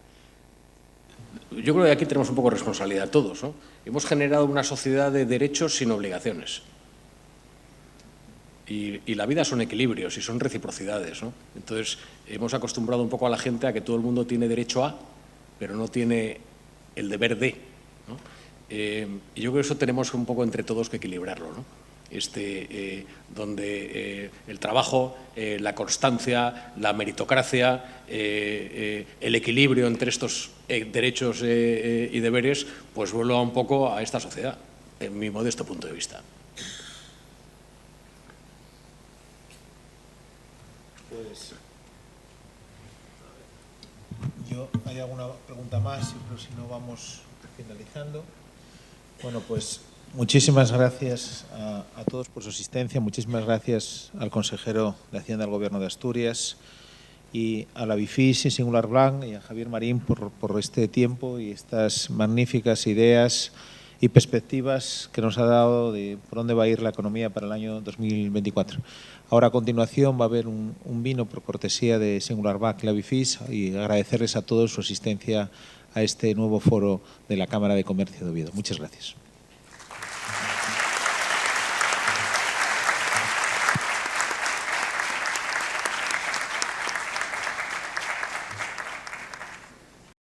yo creo que aquí tenemos un poco de responsabilidad todos, ¿no? Hemos generado una sociedad de derechos sin obligaciones. Y la vida son equilibrios y son reciprocidades, ¿no? Entonces, hemos acostumbrado un poco a la gente a que todo el mundo tiene derecho a, pero no tiene el deber de, ¿no? Y yo creo que eso tenemos un poco entre todos que equilibrarlo, ¿no? Donde el trabajo, la constancia, la meritocracia, el equilibrio entre estos derechos y deberes, pues vuelva un poco a esta sociedad, en mi modesto punto de vista. Pues ¿hay alguna pregunta más? Pero si no, vamos finalizando. Bueno, pues muchísimas gracias a todos por su asistencia, muchísimas gracias al consejero de Hacienda del Gobierno de Asturias y a la BIFIS y Singular Blanc y a Javier Marín por este tiempo y estas magníficas ideas y perspectivas que nos ha dado de por dónde va a ir la economía para el año 2024. Ahora, a continuación, va a haber un vino por cortesía de Singular Blanc y la BIFIS y agradecerles a todos su asistencia a este nuevo foro de la Cámara de Comercio de Oviedo. Muchas gracias.